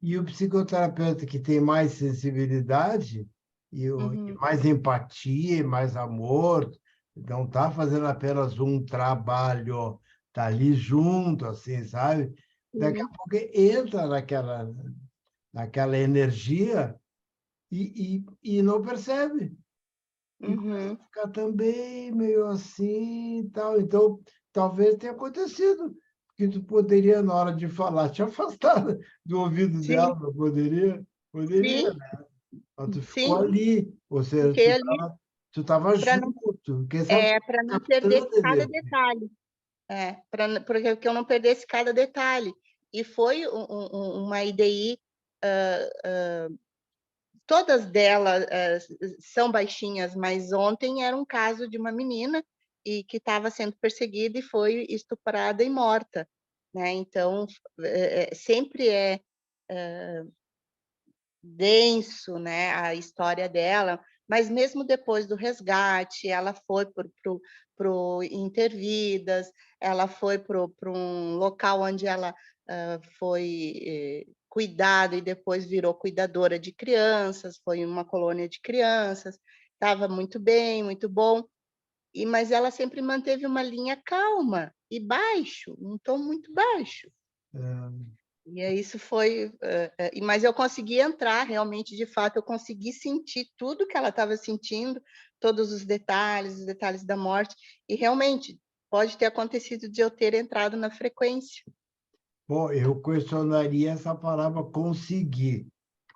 E o psicoterapeuta que tem mais sensibilidade e Uhum. mais empatia, e mais amor, não está fazendo apenas um trabalho, está ali junto, assim, sabe? Daqui a Sim. pouco entra naquela energia e não percebe. E Uhum. fica também meio assim e tal. Então, talvez tenha acontecido, que tu poderia, na hora de falar, te afastar do ouvido Sim, dela, não poderia? Poderia, sim, né? Mas tu ficou sim. ali, ou seja, Fiquei ali tu estava para não, junto, quem sabe para não perder captando cada ali. detalhe. Porque que eu não perdesse cada detalhe. E foi uma IDI, todas delas são baixinhas, mas ontem era um caso de uma menina e que estava sendo perseguida e foi estuprada e morta, né? Então, sempre é denso, né, a história dela, mas mesmo depois do resgate, ela foi pro Intervidas, ela foi para um local onde ela foi cuidada e depois virou cuidadora de crianças, foi uma colônia de crianças, estava muito bem, muito bom, mas ela sempre manteve uma linha calma e baixo, um tom muito baixo. E aí isso foi, mas eu consegui entrar realmente, de fato, eu consegui sentir tudo que ela estava sentindo, todos os detalhes da morte, e realmente pode ter acontecido de eu ter entrado na frequência. Bom, eu questionaria essa palavra conseguir,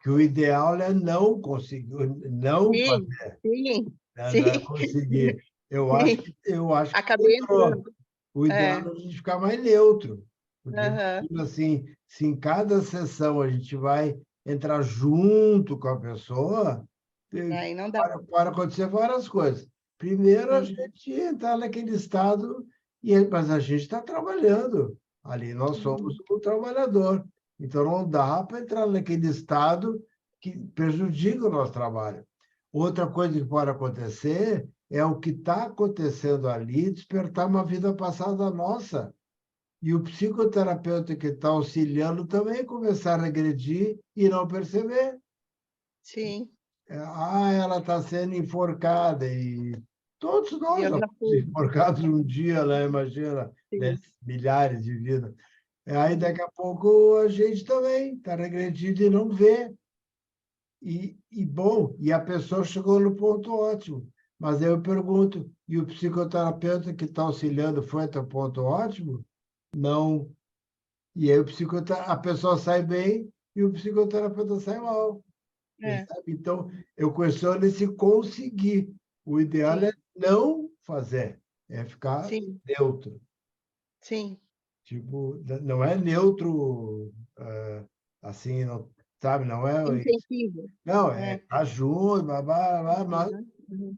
que o ideal é não conseguir, não Sim, fazer, sim, né? Não é sim, conseguir. sim. Eu acho que Acabei entrou. entrando. O ideal É, é a gente ficar mais neutro, porque aham, imagina assim, se em cada sessão a gente vai entrar junto com a pessoa, aí não dá. pode acontecer várias coisas. Primeiro, a Uhum, gente entrar naquele estado, mas a gente está trabalhando. Ali nós somos uhum, o trabalhador. Então, não dá para entrar naquele estado que prejudica o nosso trabalho. Outra coisa que pode acontecer é o que está acontecendo ali despertar uma vida passada nossa. E o psicoterapeuta que está auxiliando também começar a regredir e não perceber. sim, Ela está sendo enforcada e todos e nós eu já já fomos fui. enforcados um dia, né? Imagina, né? Sim, Milhares de vidas. Aí uhum, daqui a pouco a gente também está regredindo e não vê. Bom, e a pessoa chegou no ponto ótimo. Mas aí eu pergunto, e o psicoterapeuta que está auxiliando foi até o ponto ótimo? Não. E aí a pessoa sai bem e o psicoterapeuta sai mal. é, Percebe? Então, eu questiono se conseguir. O ideal é sim, não fazer, é ficar sim, neutro. sim, Tipo, não é neutro assim, não, sabe? Não é isso. insensível. Não, é É, tá junto, blá, blá, blá, mas uhum, uhum.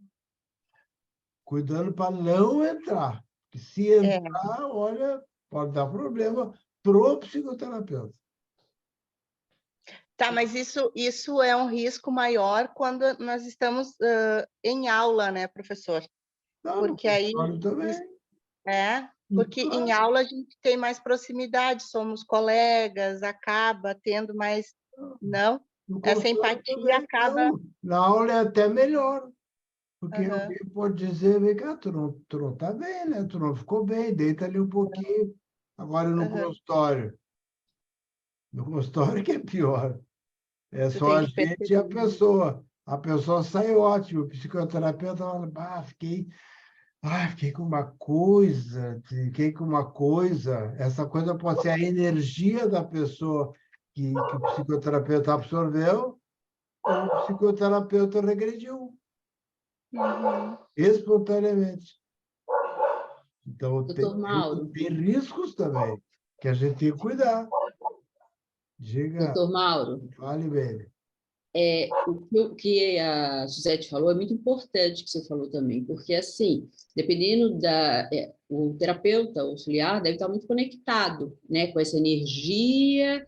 cuidando para não entrar. Porque se É. entrar, olha, pode dar problema pro psicoterapeuta. Tá, mas isso é um risco maior quando nós estamos em aula, né, professor? Não, no Porque aí consultório isso- também. porque em Claro. aula a gente tem mais proximidade, somos colegas, acaba tendo mais, não? No Essa consultório empatia também. acaba. Não, na aula é até melhor. Porque Aham, alguém pode dizer, vem cá, tu não tá bem, né? Tu não ficou bem, deita ali um pouquinho. Agora aham. no consultório que é pior. É Tu só tem a que gente e a perceber, né? pessoa. A pessoa sai ótima. O psicoterapeuta fala, fiquei com uma coisa, fiquei com uma coisa. Essa coisa pode ser a energia da pessoa que o psicoterapeuta absorveu ou o psicoterapeuta regrediu Uhum. espontaneamente. Então, Doutor Mauro, tem riscos também, que a gente tem que cuidar. Diga, doutor Mauro, fale bem. o que a Suzete falou é muito importante que você falou também, porque assim, dependendo o terapeuta auxiliar deve estar muito conectado, né, com essa energia,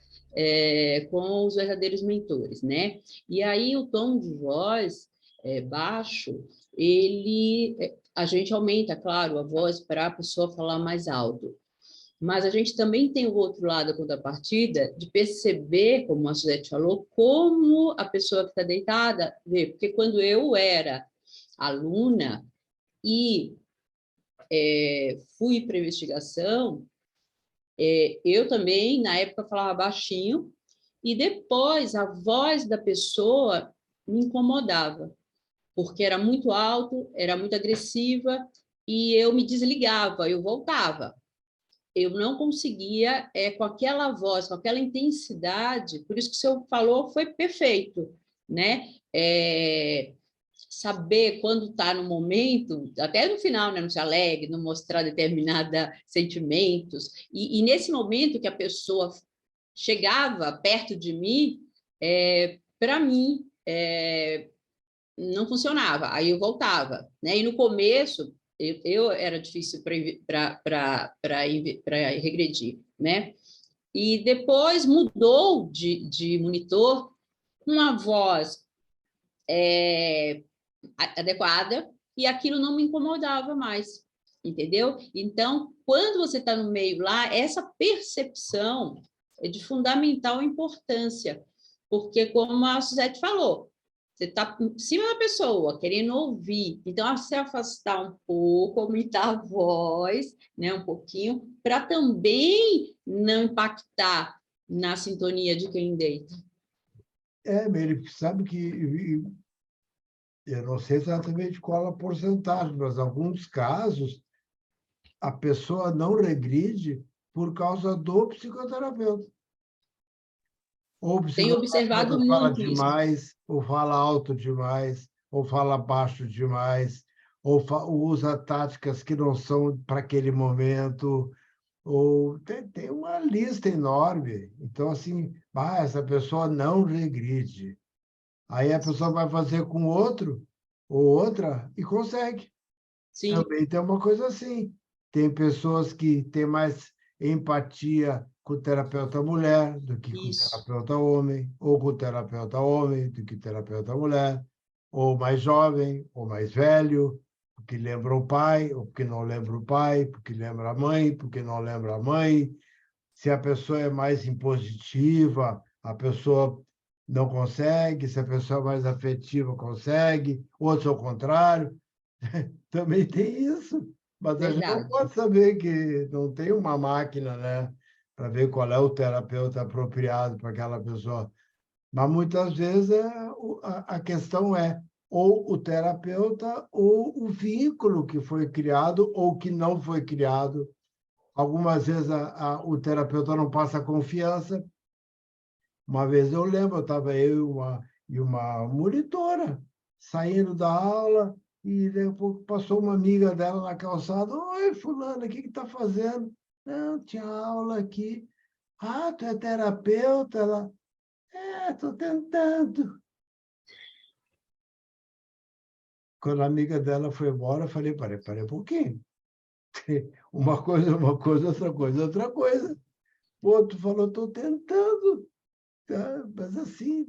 com os verdadeiros mentores, né? E aí o tom de voz baixo, a gente aumenta, claro, a voz para a pessoa falar mais alto. Mas a gente também tem o outro lado da contrapartida de perceber, como a Suzete falou, como a pessoa que está deitada vê. Porque quando eu era aluna e fui para a investigação, eu também, na época, falava baixinho, e depois a voz da pessoa me incomodava, porque era muito alto, era muito agressiva, e eu me desligava, eu voltava. Eu não conseguia, com aquela voz, com aquela intensidade, por isso que o senhor falou foi perfeito, né? Saber quando está no momento, até no final, né, não se alegre, não mostrar determinados sentimentos, e nesse momento que a pessoa chegava perto de mim, para mim, não funcionava, aí eu voltava, né? E no começo, eu era difícil para regredir, né? E depois mudou de monitor com uma voz adequada, e aquilo não me incomodava mais, entendeu? Então, quando você está no meio lá, essa percepção é de fundamental importância, porque, como a Suzete falou, você está em cima da pessoa, querendo ouvir, então, se afastar um pouco, aumentar a voz, né, um pouquinho, para também não impactar na sintonia de quem deita. Ele sabe que eu não sei exatamente qual a porcentagem, mas em alguns casos a pessoa não regride por causa do psicoterapeuta. Ou o Tenho observado psicoterapeuta fala muito isso. demais, ou fala alto demais, ou fala baixo demais, ou usa táticas que não são para aquele momento, ou tem uma lista enorme. Então, assim, essa pessoa não regride. Aí a pessoa vai fazer com outro ou outra e consegue. Sim. Também tem uma coisa assim. Tem pessoas que têm mais empatia com o terapeuta mulher do que com o Isso. terapeuta homem, ou com o terapeuta homem do que o terapeuta mulher, ou mais jovem, ou mais velho, porque lembra o pai, ou porque não lembra o pai, porque lembra a mãe, porque não lembra a mãe. Se a pessoa é mais impositiva, a pessoa não consegue, se a pessoa é mais afetiva, consegue, outros ao contrário. Também tem isso. Mas a gente não Verdade. pode saber que não tem uma máquina, né, para ver qual é o terapeuta apropriado para aquela pessoa. Mas muitas vezes a questão é ou o terapeuta ou o vínculo que foi criado ou que não foi criado. Algumas vezes o terapeuta não passa confiança. Uma vez eu lembro, estava eu e uma monitora saindo da aula e daqui a pouco passou uma amiga dela na calçada. Oi, fulana, o que está fazendo? Não, tinha aula aqui. Ah, tu é terapeuta? Ela, estou tentando. Quando a amiga dela foi embora, eu falei, parei um pouquinho. Uma coisa é uma coisa, outra coisa é outra coisa. O outro falou, estou tentando. Tá? Mas assim,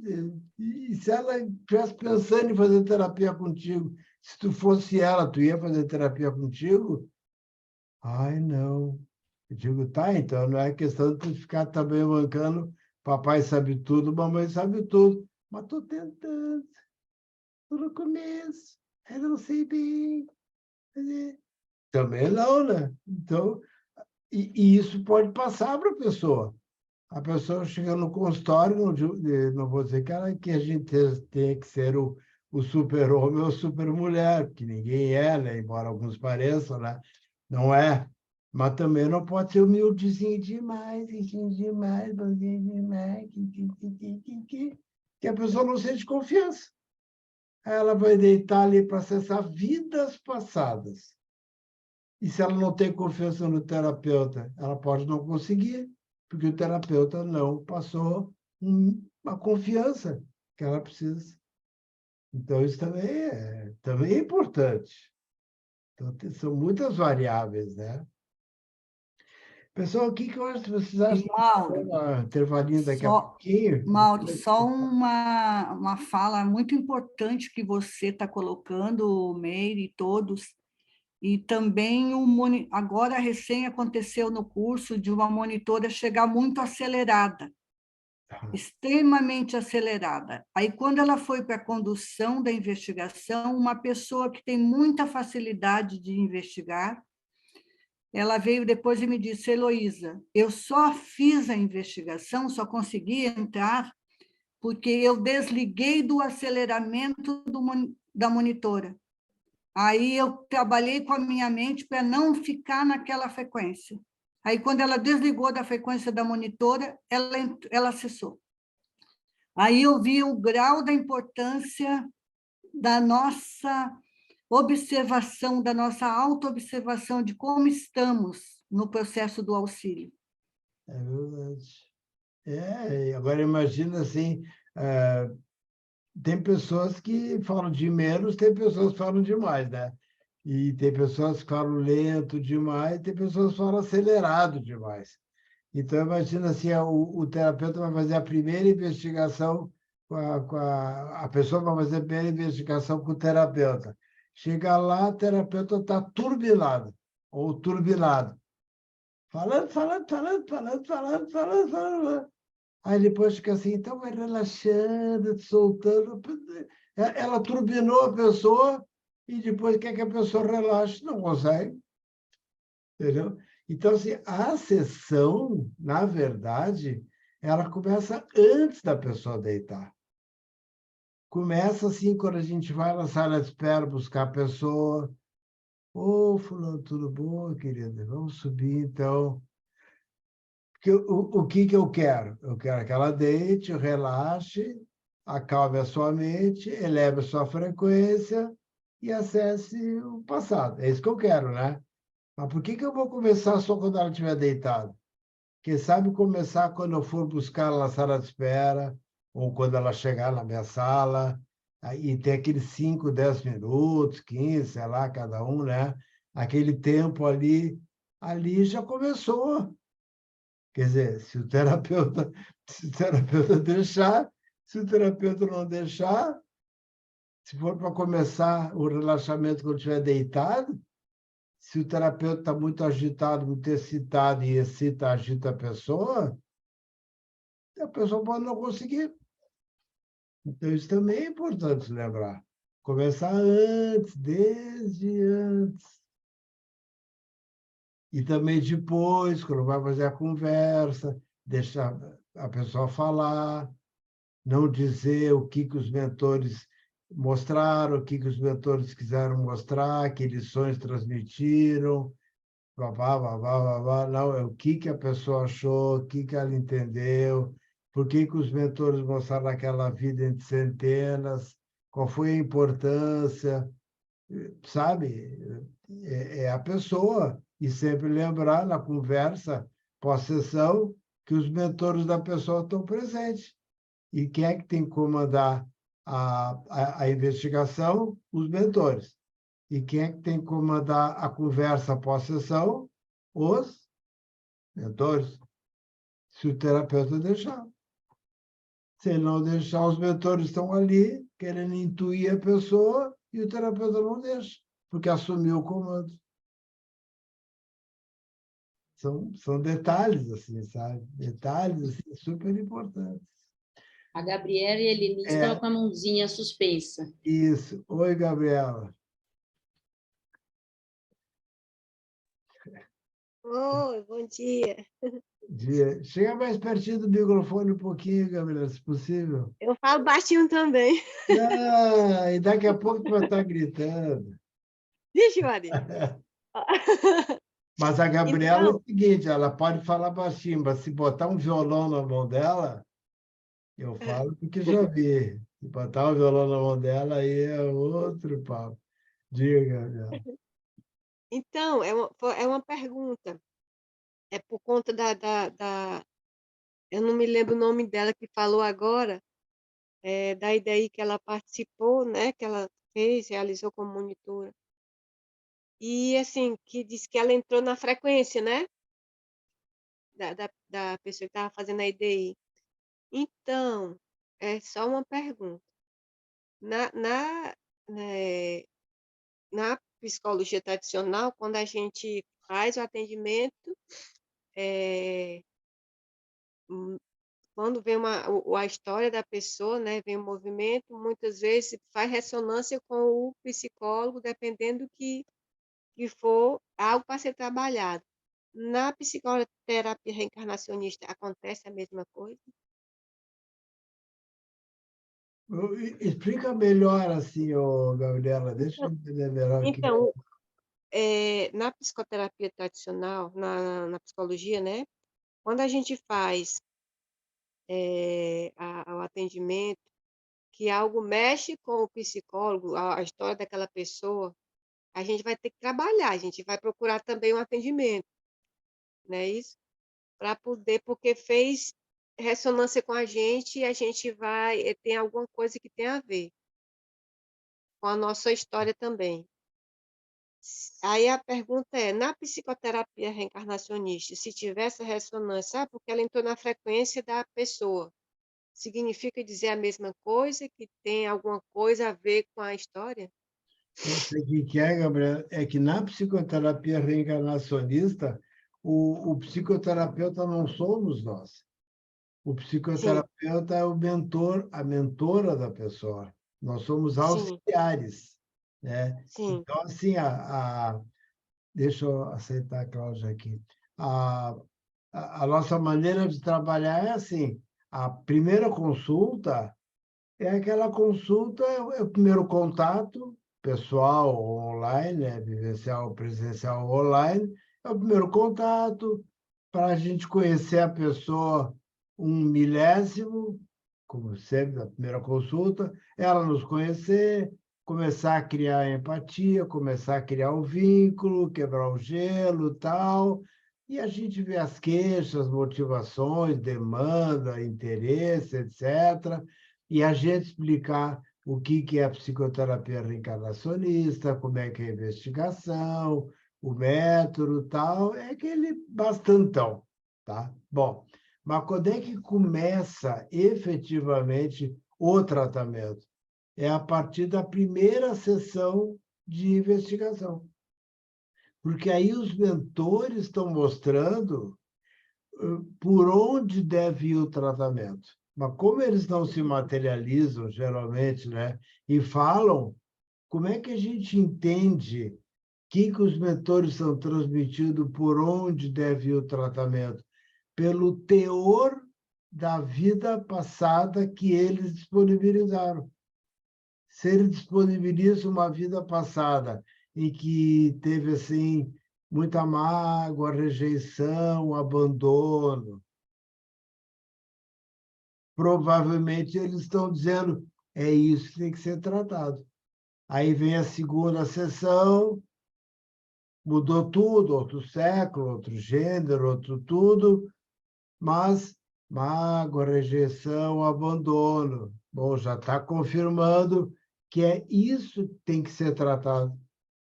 e se ela estivesse pensando em fazer terapia contigo, se tu fosse ela, tu ia fazer terapia contigo? Ai, não. Eu digo, tá, então não é questão de tu ficar também mancando, papai sabe tudo, mamãe sabe tudo. Mas estou tentando, estou no começo, eu não sei bem. Também não, né? Então, e isso pode passar para a pessoa. A pessoa chega no consultório, não vou dizer que a gente tem que ser o super-homem ou super-mulher, que ninguém é, né? Embora alguns pareçam, né? Não é. Mas também não pode ser humildezinho demais, bonzinho demais, que a pessoa não sente confiança. Ela vai deitar ali para acessar vidas passadas. E se ela não tem confiança no terapeuta, ela pode não conseguir, porque o terapeuta não passou uma confiança que ela precisa. Então, isso também é importante. Então, são muitas variáveis, né? Pessoal, o que eu acho que vocês acham? Mauro, Uma intervalinho daqui a pouquinho? Mauro, só uma fala muito importante que você está colocando, Meire e todos, e também agora recém aconteceu no curso de uma monitora chegar muito acelerada, extremamente acelerada. Aí, quando ela foi para a condução da investigação, uma pessoa que tem muita facilidade de investigar, ela veio depois e me disse, Heloísa, eu só fiz a investigação, só consegui entrar porque eu desliguei do aceleramento da monitora. Aí eu trabalhei com a minha mente para não ficar naquela frequência. Aí, quando ela desligou da frequência da monitora, ela cessou. Aí eu vi o grau da importância da nossa observação, da nossa autoobservação de como estamos no processo do auxílio. É verdade. Agora imagina assim, tem pessoas que falam de menos, tem pessoas que falam demais, né? E tem pessoas que falam lento demais, tem pessoas que falam acelerado demais. Então, imagina assim, o terapeuta vai fazer a primeira investigação a pessoa vai fazer a primeira investigação com o terapeuta. Chega lá, o terapeuta está turbinado ou turbinado. Falando. Aí depois fica assim, então vai relaxando, soltando. Ela turbinou a pessoa e depois quer que a pessoa relaxe. Não consegue. Entendeu? Então, assim, a sessão, na verdade, ela começa antes da pessoa deitar. Começa assim, quando a gente vai na sala de espera buscar a pessoa. Ô, fulano, tudo bom, querida? Vamos subir, então. O que eu quero? Eu quero que ela deite, relaxe, acalme a sua mente, eleve a sua frequência e acesse o passado. É isso que eu quero, né? Mas por que eu vou começar só quando ela estiver deitada? Quem sabe começar quando eu for buscar ela na sala de espera, ou quando ela chegar na minha sala, e ter aqueles 5, 10 minutos, 15, sei lá, cada um, né? Aquele tempo ali já começou. Quer dizer, se o terapeuta deixar, se o terapeuta não deixar, se for para começar o relaxamento quando estiver deitado, se o terapeuta está muito agitado, muito excitado e agita a pessoa pode não conseguir. Então, isso também é importante lembrar. Começar antes, desde antes. E também depois, quando vai fazer a conversa, deixar a pessoa falar, não dizer o que os mentores mostraram, o que os mentores quiseram mostrar, que lições transmitiram, não, é o que a pessoa achou, o que ela entendeu, por que os mentores mostraram aquela vida entre centenas, qual foi a importância, sabe? É a pessoa. E sempre lembrar na conversa, pós-sessão, que os mentores da pessoa estão presentes. E quem é que tem que comandar a investigação? Os mentores. E quem é que tem que comandar a conversa pós-sessão? Os mentores. Se o terapeuta deixar. Se ele não deixar, os mentores estão ali, querendo intuir a pessoa, e o terapeuta não deixa, porque assumiu o comando. São detalhes, assim, sabe? Detalhes assim, super importantes. A Gabriela e a Elenice estão com a mãozinha suspensa. Isso. Oi, Gabriela. Oi, bom dia. Chega mais pertinho do microfone um pouquinho, Gabriela, se possível. Eu falo baixinho também. E daqui a pouco tu vai estar gritando. Vixe, Maria. Mas a Gabriela é Então, o seguinte, ela pode falar baixinho, mas se botar um violão na mão dela, eu falo porque já vi. Se botar um violão na mão dela, aí é outro papo. Diga, Gabriela. então é uma pergunta. É por conta eu não me lembro o nome dela que falou agora, da ideia que ela participou, né? Que ela fez, realizou como monitora. E, assim, que disse que ela entrou na frequência, né? Da pessoa que estava fazendo a IDI. Então, é só uma pergunta. Na, na, eh, na psicologia tradicional, quando a gente faz o atendimento, hum, quando vem a história da pessoa, né, vem o movimento, muitas vezes faz ressonância com o psicólogo, dependendo que for algo para ser trabalhado. Na psicoterapia reencarnacionista acontece a mesma coisa? Explica melhor assim, ô, Gabriela, deixa eu entender melhor aqui. Então, na psicoterapia tradicional, na psicologia, né? Quando a gente faz o atendimento, que algo mexe com o psicólogo, a história daquela pessoa, a gente vai ter que trabalhar, a gente vai procurar também um atendimento, não é isso? Para poder, porque fez ressonância com a gente e a gente vai, tem alguma coisa que tem a ver com a nossa história também. Aí a pergunta é, na psicoterapia reencarnacionista, se tiver essa ressonância, porque ela entrou na frequência da pessoa, significa dizer a mesma coisa, que tem alguma coisa a ver com a história? O que é, Gabriela, é que na psicoterapia reencarnacionista, o psicoterapeuta não somos nós. O Sim, psicoterapeuta é o mentor, a mentora da pessoa. Nós somos sim, auxiliares, né? sim, Então, assim, deixa eu aceitar a Cláudia aqui. A, a nossa maneira de trabalhar é assim: a primeira consulta é aquela consulta, é o primeiro contato pessoal ou online, né? Vivencial, presencial ou online, é o primeiro contato para a gente conhecer a pessoa um milésimo, como sempre, na primeira consulta, ela nos conhecer, começar a criar empatia, começar a criar o vínculo, quebrar o gelo, tal, e a gente vê as queixas, motivações, demanda, interesse, etc., e a gente explicar o que é a psicoterapia reencarnacionista, como é que é a investigação, o método, tal, é aquele bastantão, tá? Bom, mas quando é que começa efetivamente o tratamento? É a partir da primeira sessão de investigação. Porque aí os mentores estão mostrando por onde deve ir o tratamento. Mas como eles não se materializam, geralmente, né, e falam, como é que a gente entende o que os mentores estão transmitindo, por onde deve ir o tratamento? Pelo teor da vida passada que eles disponibilizaram. Se ele disponibiliza uma vida passada em que teve assim muita mágoa, rejeição, abandono, provavelmente eles estão dizendo é isso que tem que ser tratado. Aí vem a segunda sessão, mudou tudo, outro século, outro gênero, outro tudo, mas mágoa, rejeição, abandono. Bom, já está confirmando que é isso que tem que ser tratado.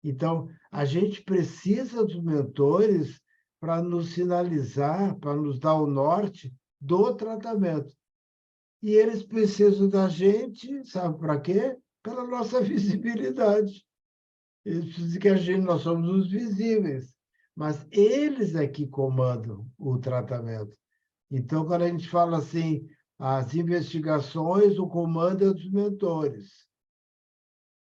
Então, a gente precisa dos mentores para nos sinalizar, para nos dar o norte do tratamento. E eles precisam da gente, sabe para quê? Pela nossa visibilidade. Eles precisam que a gente, nós somos os visíveis, mas eles é que comandam o tratamento. Então, quando a gente fala assim, as investigações, o comando é dos mentores.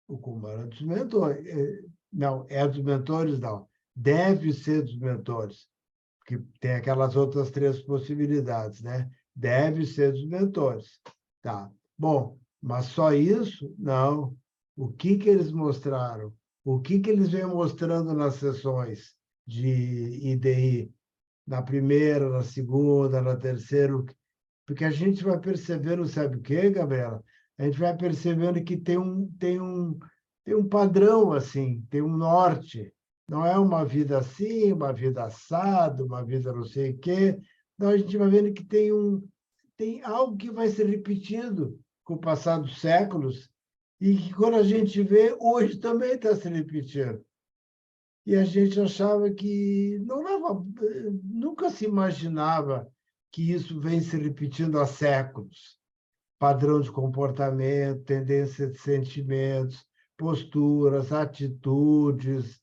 O comando é dos mentores. Não, é dos mentores, não. Deve ser dos mentores, porque tem aquelas outras três possibilidades, né? Deve ser dos mentores. Tá. Bom, mas só isso? Não. O que eles mostraram? O que eles vêm mostrando nas sessões de IDI? Na primeira, na segunda, na terceira, porque a gente vai percebendo, sabe o quê, Gabriela? A gente vai percebendo que tem um padrão, assim, tem um norte. Não é uma vida assim, uma vida assada, uma vida não sei o quê. Não, a gente vai vendo que tem algo que vai se repetindo com o passar dos séculos e que, quando a gente vê, hoje também está se repetindo. E a gente achava que não dava, nunca se imaginava que isso vem se repetindo há séculos. Padrão de comportamento, tendência de sentimentos, posturas, atitudes,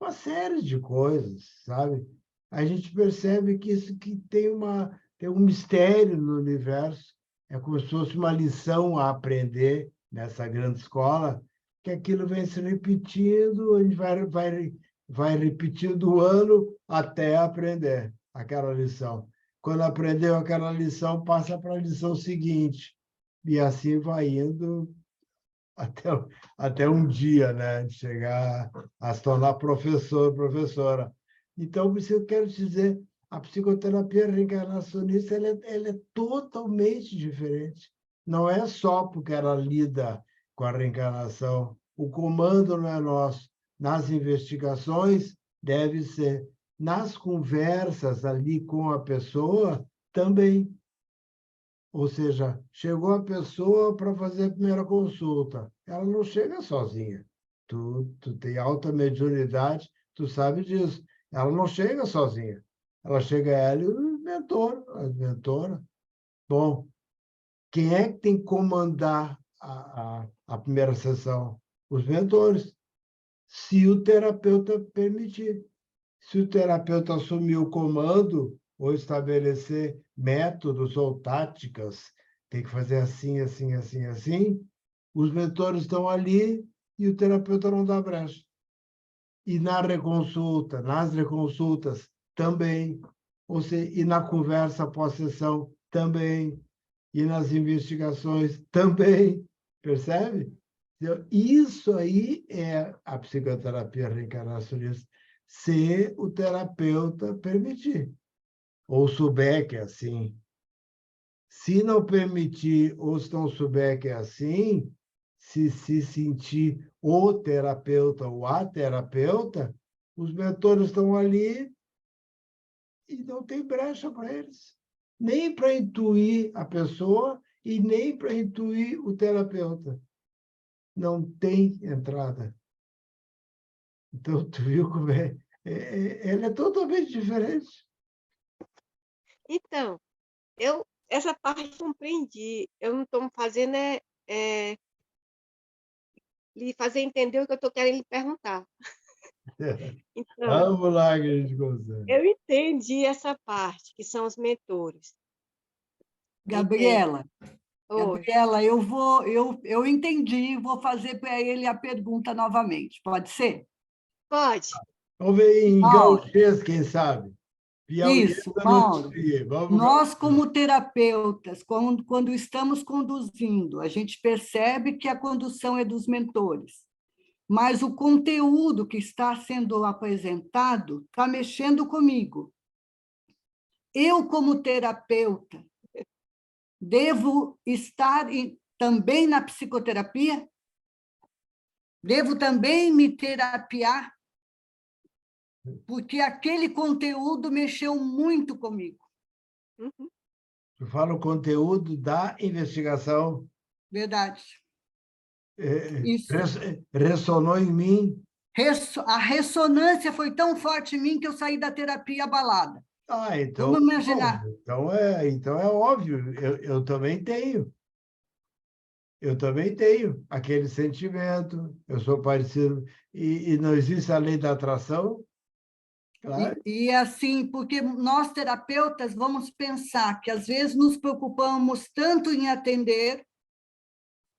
uma série de coisas, sabe? A gente percebe que isso que tem um mistério no universo, é como se fosse uma lição a aprender nessa grande escola, que aquilo vem se repetindo, a gente vai repetindo o ano até aprender aquela lição. Quando aprendeu aquela lição, passa para a lição seguinte. e assim vai indo até um dia, né, de chegar a se tornar professor, professora. Então, por isso que eu quero te dizer, a psicoterapia reencarnacionista ela é totalmente diferente. Não é só porque ela lida com a reencarnação. O comando não é nosso. Nas investigações, deve ser. Nas conversas ali com a pessoa, também. Ou seja, chegou a pessoa para fazer a primeira consulta. Ela não chega sozinha. Tu tem alta mediunidade, tu sabe disso. Ela não chega sozinha. Ela chega ela e o mentor, a mentora. Bom, quem é que tem que comandar a primeira sessão? Os mentores, se o terapeuta permitir. Se o terapeuta assumir o comando ou estabelecer métodos ou táticas, tem que fazer assim, assim, assim, assim, os mentores estão ali e o terapeuta não dá brecha. E na reconsulta, nas reconsultas também, ou seja, e na conversa pós-sessão também, e nas investigações também, percebe? Então, isso aí é a psicoterapia reencarnacionista, se o terapeuta permitir, ou souber que é assim. Se não permitir, ou se não souber que é assim, se sentir o terapeuta ou a terapeuta, os mentores estão ali e não tem brecha para eles. Nem para intuir a pessoa e nem para intuir o terapeuta. Não tem entrada. Então, tu viu como é? Ela é totalmente diferente. Então, essa parte eu compreendi. Eu não estou fazendo lhe fazer entender o que eu estou querendo lhe perguntar. Então, Vamos lá que a gente consegue. eu entendi essa parte, que são os mentores. Gabriela, Oi. Gabriela, eu entendi, vou fazer para ele a pergunta novamente. Pode ser? Pode. Vamos ver em Mauro, gauchês, quem sabe? Piauiense isso, eu não Mauro. consegui. Vamos Nós, como terapeutas, quando estamos conduzindo, a gente percebe que a condução é dos mentores, mas o conteúdo que está sendo apresentado está mexendo comigo. Eu, como terapeuta, devo estar também na psicoterapia? Devo também me terapiar? Porque aquele conteúdo mexeu muito comigo. Uhum. Tu fala o conteúdo da investigação. Verdade. Isso. Ressonou em mim. A ressonância foi tão forte em mim que eu saí da terapia abalada. Então, Vamos imaginar. Então é óbvio, eu também tenho. Eu também tenho aquele sentimento, eu sou parecido, e não existe a lei da atração? Claro. E assim, porque nós terapeutas vamos pensar que às vezes nos preocupamos tanto em atender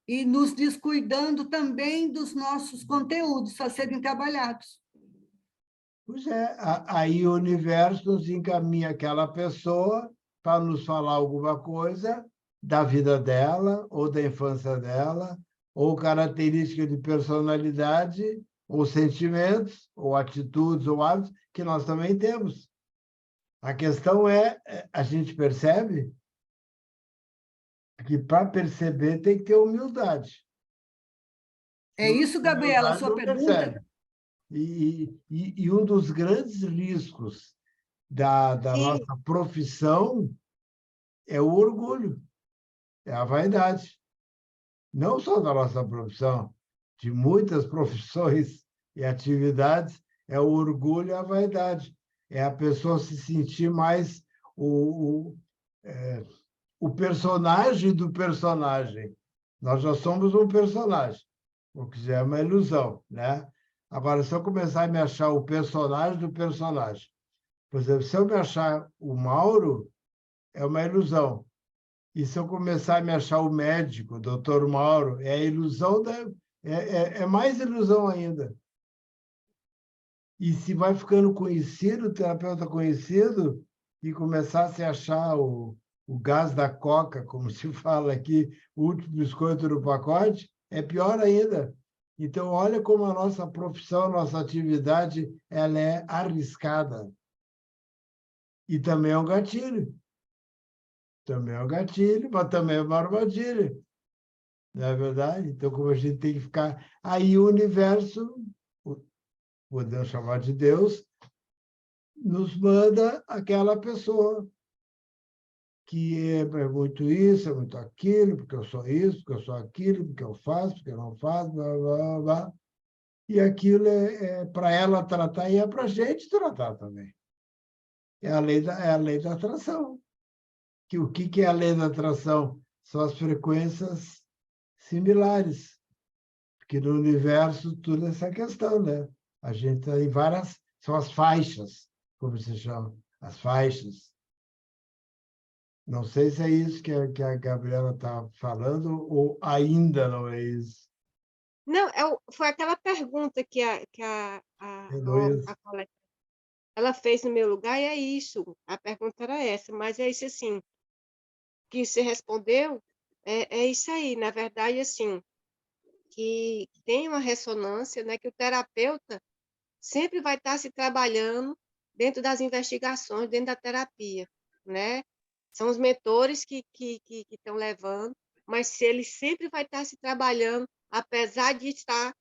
e nos descuidando também dos nossos conteúdos a serem trabalhados. Pois é, aí o universo nos encaminha aquela pessoa para nos falar alguma coisa da vida dela, ou da infância dela, ou características de personalidade, ou sentimentos, ou atitudes, ou hábitos, que nós também temos. A questão é, a gente percebe que para perceber tem que ter humildade. É isso, Gabriela, a sua pergunta? Percebe. E um dos grandes riscos da nossa profissão é o orgulho, é a vaidade. Não só da nossa profissão, de muitas profissões e atividades, é o orgulho e a vaidade. É a pessoa se sentir mais o personagem do personagem. Nós já somos um personagem, o que já é uma ilusão, né? Agora, se eu começar a me achar o personagem do personagem, por exemplo, se eu me achar o Mauro, é uma ilusão. E se eu começar a me achar o médico, o doutor Mauro, é a ilusão é mais ilusão ainda. E se vai ficando conhecido, o terapeuta conhecido, e começar a se achar o gás da coca, como se fala aqui, o último biscoito do pacote, é pior ainda. Então, olha como a nossa profissão, a nossa atividade, ela é arriscada. E também é um gatilho. Também é um gatilho, mas também é uma armadilha. Não é verdade? Então, como a gente tem que ficar... Aí o universo, podemos chamar de Deus, nos manda aquela pessoa que é muito isso, é muito aquilo, porque eu sou isso, porque eu sou aquilo, porque eu faço, porque eu não faço, blá, blá, blá. E aquilo é para ela tratar e é para a gente tratar também. É a lei da atração. O que é a lei da atração? São as frequências similares. Porque no universo tudo é essa questão, né? A gente tem várias... São as faixas, como se chama, as faixas. Não sei se é isso que a Gabriela está falando ou ainda não é isso. Não, foi aquela pergunta que Heloísa. a colega ela fez no meu lugar, e é isso. A pergunta era essa, mas é isso assim, que você respondeu, é isso aí. Na verdade, assim, que tem uma ressonância, né, que o terapeuta sempre vai estar se trabalhando dentro das investigações, dentro da terapia, né? São os mentores que estão levando, mas se ele sempre vai estar se trabalhando, apesar de estar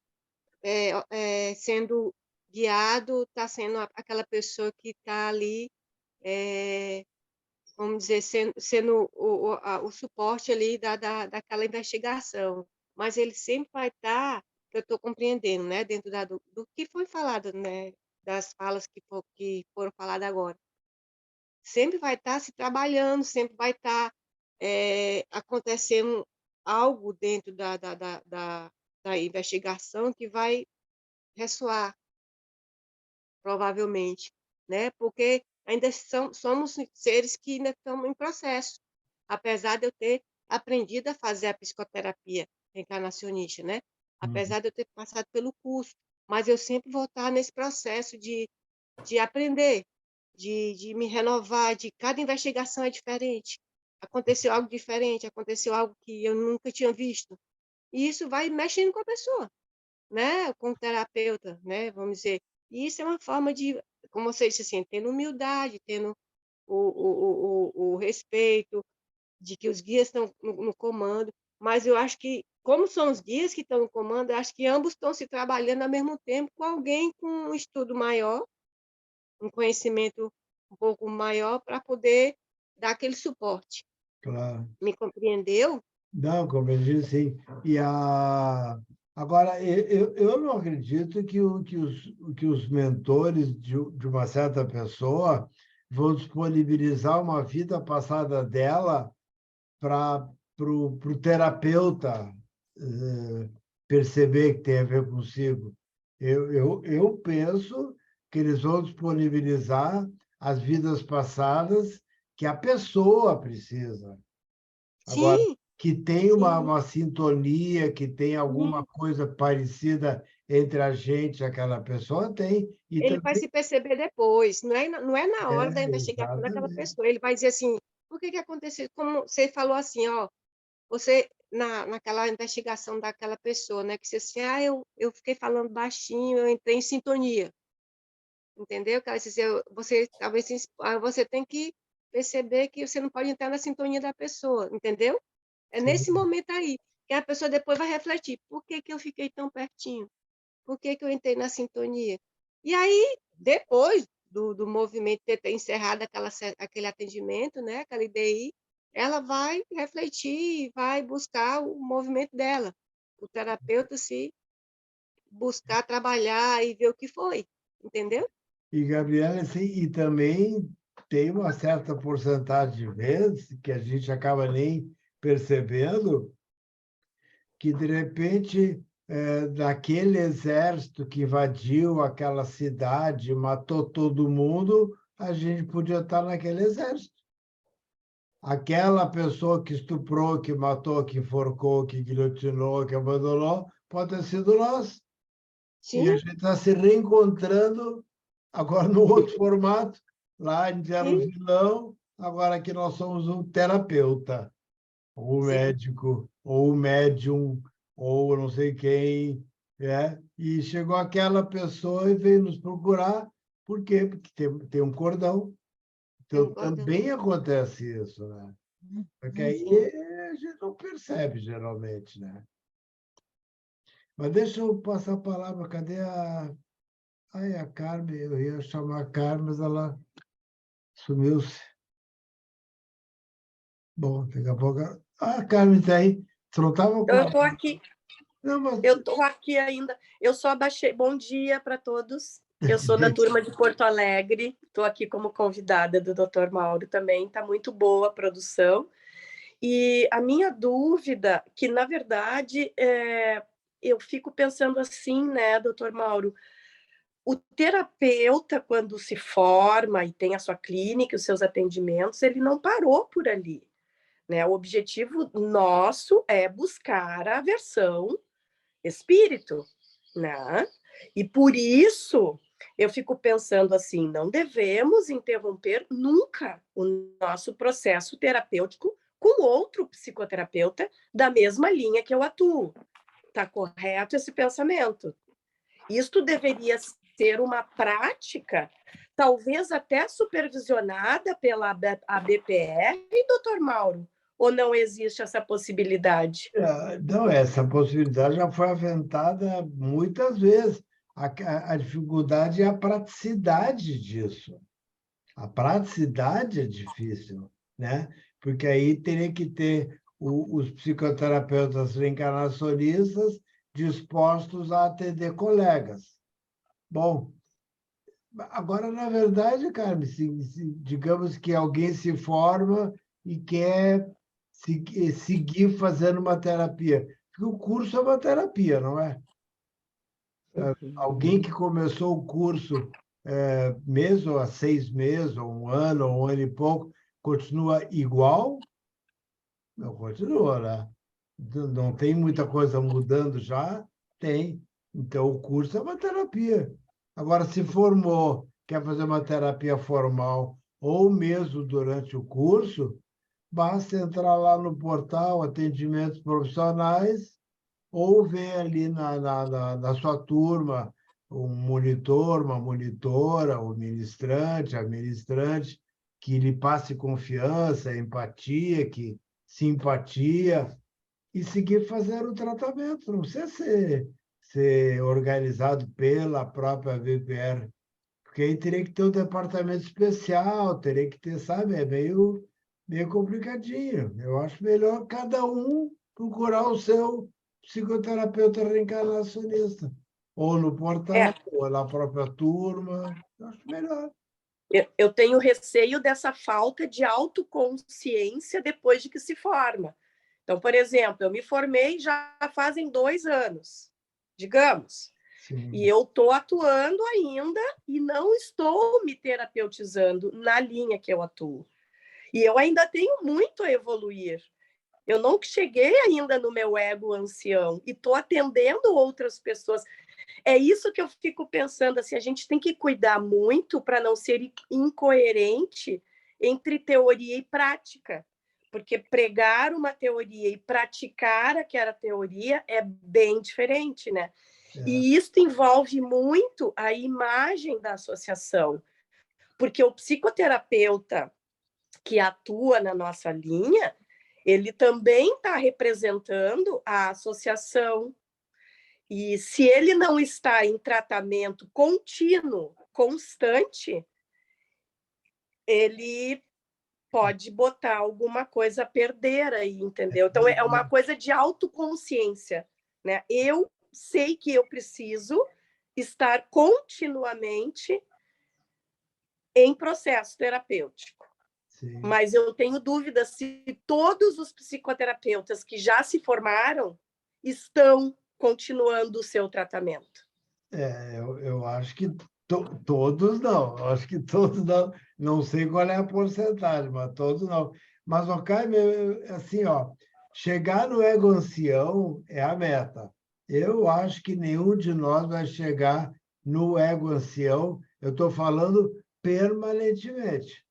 sendo guiado, está sendo aquela pessoa que está ali, vamos dizer, sendo o suporte ali daquela investigação. Mas ele sempre vai estar, que eu estou compreendendo, né, dentro do que foi falado, né, das falas que foram faladas agora. Sempre vai estar se trabalhando, sempre vai estar acontecendo algo dentro da investigação que vai ressoar, provavelmente, né? Porque ainda somos seres que ainda estamos em processo, apesar de eu ter aprendido a fazer a psicoterapia reencarnacionista, né? Apesar de eu ter passado pelo curso, mas eu sempre vou estar nesse processo de aprender, de me renovar, de cada investigação é diferente. Aconteceu algo diferente, aconteceu algo que eu nunca tinha visto. E isso vai mexendo com a pessoa, né? Com o terapeuta, né? Vamos dizer. E isso é uma forma de, como você disse assim, tendo humildade, tendo o respeito, de que os guias estão no comando. Mas eu acho que, como são os guias que estão no comando, eu acho que ambos estão se trabalhando ao mesmo tempo com alguém com um estudo maior, um conhecimento um pouco maior para poder dar aquele suporte. Claro. Me compreendeu? Não, compreendi, sim. Agora, eu não acredito que os mentores de uma certa pessoa vão disponibilizar uma vida passada dela para o terapeuta perceber que tem a ver consigo. Eu penso que eles vão disponibilizar as vidas passadas que a pessoa precisa. Agora, Sim, que tem uma sintonia, que tem alguma sim. coisa parecida entre a gente e aquela pessoa, tem. E Ele vai também se perceber depois, não é na hora da investigação daquela exatamente. pessoa. Ele vai dizer assim, por que aconteceu? Como você falou assim, ó, você, naquela investigação daquela pessoa, né, que você assim, eu fiquei falando baixinho, eu entrei em sintonia, entendeu? Que ela disse, você talvez você tem que perceber que você não pode entrar na sintonia da pessoa, entendeu? É nesse Sim. momento aí que a pessoa depois vai refletir, por que eu fiquei tão pertinho? Por que eu entrei na sintonia? E aí, depois do movimento ter encerrado aquele atendimento, né, aquela IDI, ela vai refletir e vai buscar o movimento dela. O terapeuta se buscar trabalhar e ver o que foi, entendeu? E, Gabriela, assim, e também tem uma certa porcentagem de vezes que a gente acaba nem percebendo que, de repente, daquele exército que invadiu aquela cidade, matou todo mundo, a gente podia estar naquele exército. Aquela pessoa que estuprou, que matou, que enforcou, que guilhotinou, que abandonou, pode ter sido nós. E a Sim, gente está se reencontrando agora no outro formato. Lá a gente era o sim, vilão, agora aqui nós somos um terapeuta, ou um Sim. médico, ou um médium, ou não sei quem, e chegou aquela pessoa e veio nos procurar, por quê? Porque tem um cordão. Então, Eu gosto. também acontece isso, né? Porque aí Sim. a gente não percebe, geralmente, né? Mas deixa eu passar a palavra. Cadê a... Ai, a Carmen, eu ia chamar a Carmen, mas ela sumiu-se. Bom, daqui a pouco... Ah, a Carmen está aí. Você não estava com... Eu estou aqui, Não, mas... eu estou aqui ainda. Eu só baixei. Bom dia para todos. Eu sou da turma de Porto Alegre. Estou aqui como convidada do Dr. Mauro também. Está muito boa a produção. E a minha dúvida, que na verdade eu fico pensando assim, né, Dr. Mauro? O terapeuta, quando se forma e tem a sua clínica, os seus atendimentos, ele não parou por ali, né? O objetivo nosso é buscar a versão espírito, né? E por isso eu fico pensando assim, não devemos interromper nunca o nosso processo terapêutico com outro psicoterapeuta da mesma linha que eu atuo. Tá correto esse pensamento? Isto deveria ser uma prática, talvez até supervisionada pela ABPR, doutor Mauro? Ou não existe essa possibilidade? Não, essa possibilidade já foi aventada muitas vezes. A dificuldade é a praticidade disso. A praticidade é difícil, né? Porque aí teria que ter os psicoterapeutas reencarnacionistas dispostos a atender colegas. Bom, agora, na verdade, Carmen, digamos que alguém se forma e quer seguir fazendo uma terapia. Porque o curso é uma terapia, não é? Alguém que começou o curso mesmo há 6 meses, ou um ano e pouco, continua igual? Não continua, né? Não tem muita coisa mudando já? Tem. Então, o curso é uma terapia. Agora, se formou, quer fazer uma terapia formal, ou mesmo durante o curso, basta entrar lá no portal Atendimentos Profissionais ou ver ali na sua turma um monitor, uma monitora, o ministrante, a ministrante, que lhe passe confiança, empatia, simpatia, e seguir fazendo o tratamento. Não precisa ser organizado pela própria VPR, porque aí teria que ter um departamento especial, teria que ter, sabe, é meio complicadinho. Eu acho melhor cada um procurar o seu psicoterapeuta reencarnacionista, ou no portal, ou na própria turma. Eu acho melhor. Eu tenho receio dessa falta de autoconsciência depois de que se forma. Então, por exemplo, eu me formei já fazem 2 anos, digamos, Sim. e eu estou atuando ainda e não estou me terapeutizando na linha que eu atuo. E eu ainda tenho muito a evoluir. Eu não cheguei ainda no meu ego ancião e estou atendendo outras pessoas. É isso que eu fico pensando, assim, a gente tem que cuidar muito para não ser incoerente entre teoria e prática, porque pregar uma teoria e praticar aquela teoria é bem diferente, né? E isso envolve muito a imagem da associação, porque o psicoterapeuta que atua na nossa linha, ele também está representando a associação. E se ele não está em tratamento contínuo, constante, ele pode botar alguma coisa a perder aí, entendeu? Então, é uma coisa de autoconsciência, né? Eu sei que eu preciso estar continuamente em processo terapêutico. Sim. Mas eu tenho dúvida se todos os psicoterapeutas que já se formaram estão continuando o seu tratamento. Eu acho que todos não. Eu acho que todos não. Não sei qual é a porcentagem, mas todos não. Mas, Carmen, assim, chegar no ego ancião é a meta. Eu acho que nenhum de nós vai chegar no ego ancião. Eu estou falando permanentemente.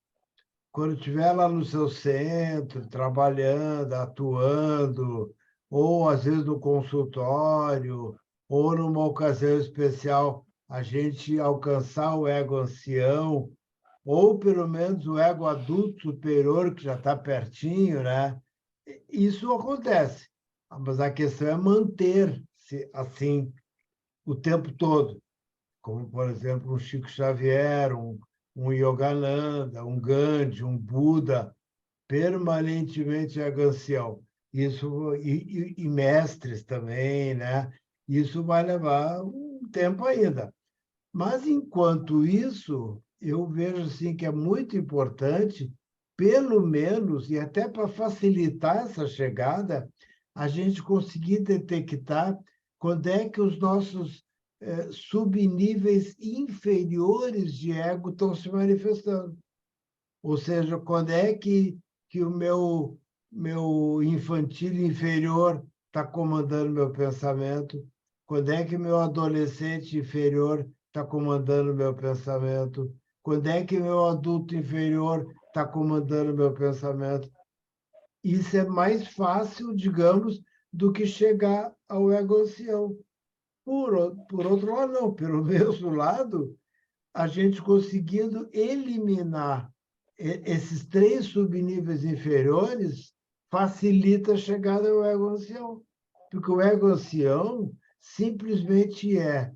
quando estiver lá no seu centro, trabalhando, atuando, ou às vezes no consultório, ou numa ocasião especial, a gente alcançar o ego ancião, ou pelo menos o ego adulto superior, que já está pertinho, né? Isso acontece, mas a questão é manter-se assim o tempo todo, como, por exemplo, um Chico Xavier, um Yogananda, um Gandhi, um Buda, permanentemente ego ancião. Isso, e mestres também, né? Isso vai levar um tempo ainda. Mas, enquanto isso, eu vejo assim, que é muito importante, pelo menos, e até para facilitar essa chegada, a gente conseguir detectar quando é que os nossos subníveis inferiores de ego estão se manifestando. Ou seja, quando é que o meu infantil inferior está comandando meu pensamento, quando é que meu adolescente inferior está comandando meu pensamento, quando é que meu adulto inferior está comandando meu pensamento. Isso é mais fácil, digamos, do que chegar ao ego ancião. Por outro lado, não. Pelo mesmo lado, a gente conseguindo eliminar esses 3 subníveis inferiores facilita a chegada ao ego ancião. Porque o ego ancião simplesmente é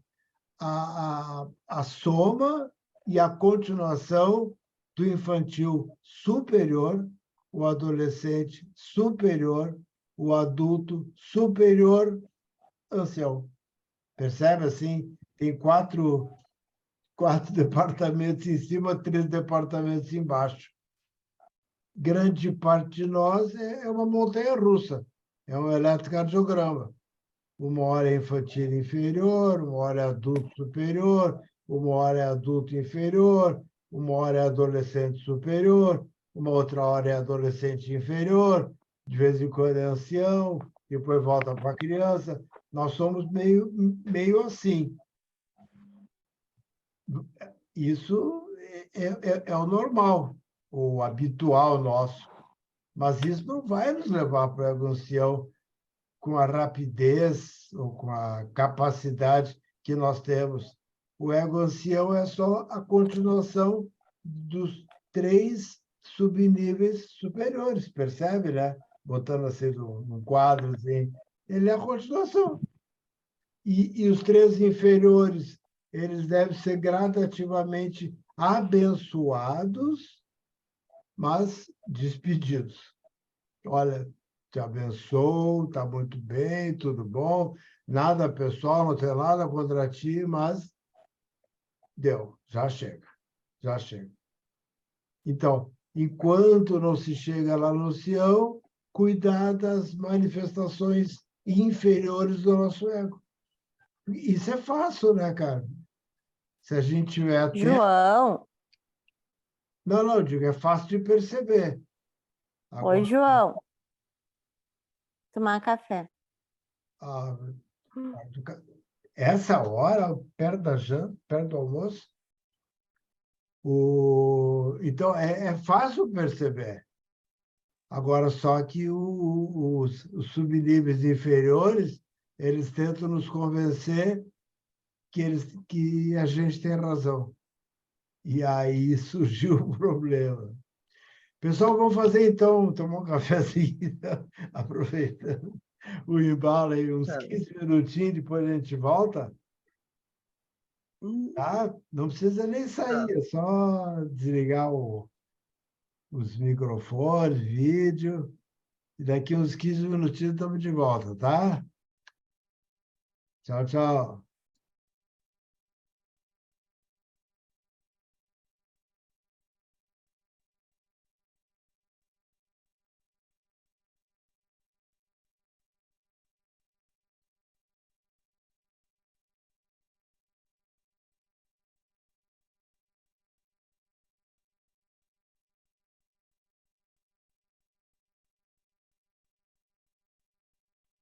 a soma e a continuação do infantil superior, o adolescente superior, o adulto superior, ancião. Percebe assim? Tem 4 departamentos em cima, 3 departamentos embaixo. Grande parte de nós é uma montanha-russa, é um eletrocardiograma. Uma hora é infantil inferior, uma hora é adulto superior, uma hora é adulto inferior, uma hora é adolescente superior, uma outra hora é adolescente inferior, de vez em quando é ancião, depois volta para a criança. Nós somos meio assim. Isso é o normal, o habitual nosso. Mas isso não vai nos levar para o ego ancião com a rapidez ou com a capacidade que nós temos. O ego ancião é só a continuação dos 3 subníveis superiores, percebe, né? Botando assim num quadro, assim. Ele é a continuação. E os 3 inferiores, eles devem ser gradativamente abençoados, mas despedidos. Olha, te abençoo, está muito bem, tudo bom, nada pessoal, não tem nada contra ti, mas deu, já chega, já chega. Então, enquanto não se chega lá no ancião, cuidar das manifestações inferiores do nosso ego. Isso é fácil, né, cara? Se a gente tiver atento... João. Não, digo, é fácil de perceber. Agora, Oi, João. Tomar café. Essa hora, perto da janta, perto do almoço, então é fácil perceber. Agora, só que os subníveis inferiores, eles tentam nos convencer que a gente tem razão. E aí surgiu o problema. Pessoal, vamos fazer então, tomar um cafezinho, aproveitando o embalo aí, uns 15 minutinhos, depois a gente volta. Tá? Não precisa nem sair, é só desligar os microfones, vídeo, e daqui uns 15 minutinhos estamos de volta, tá? Tchau, tchau.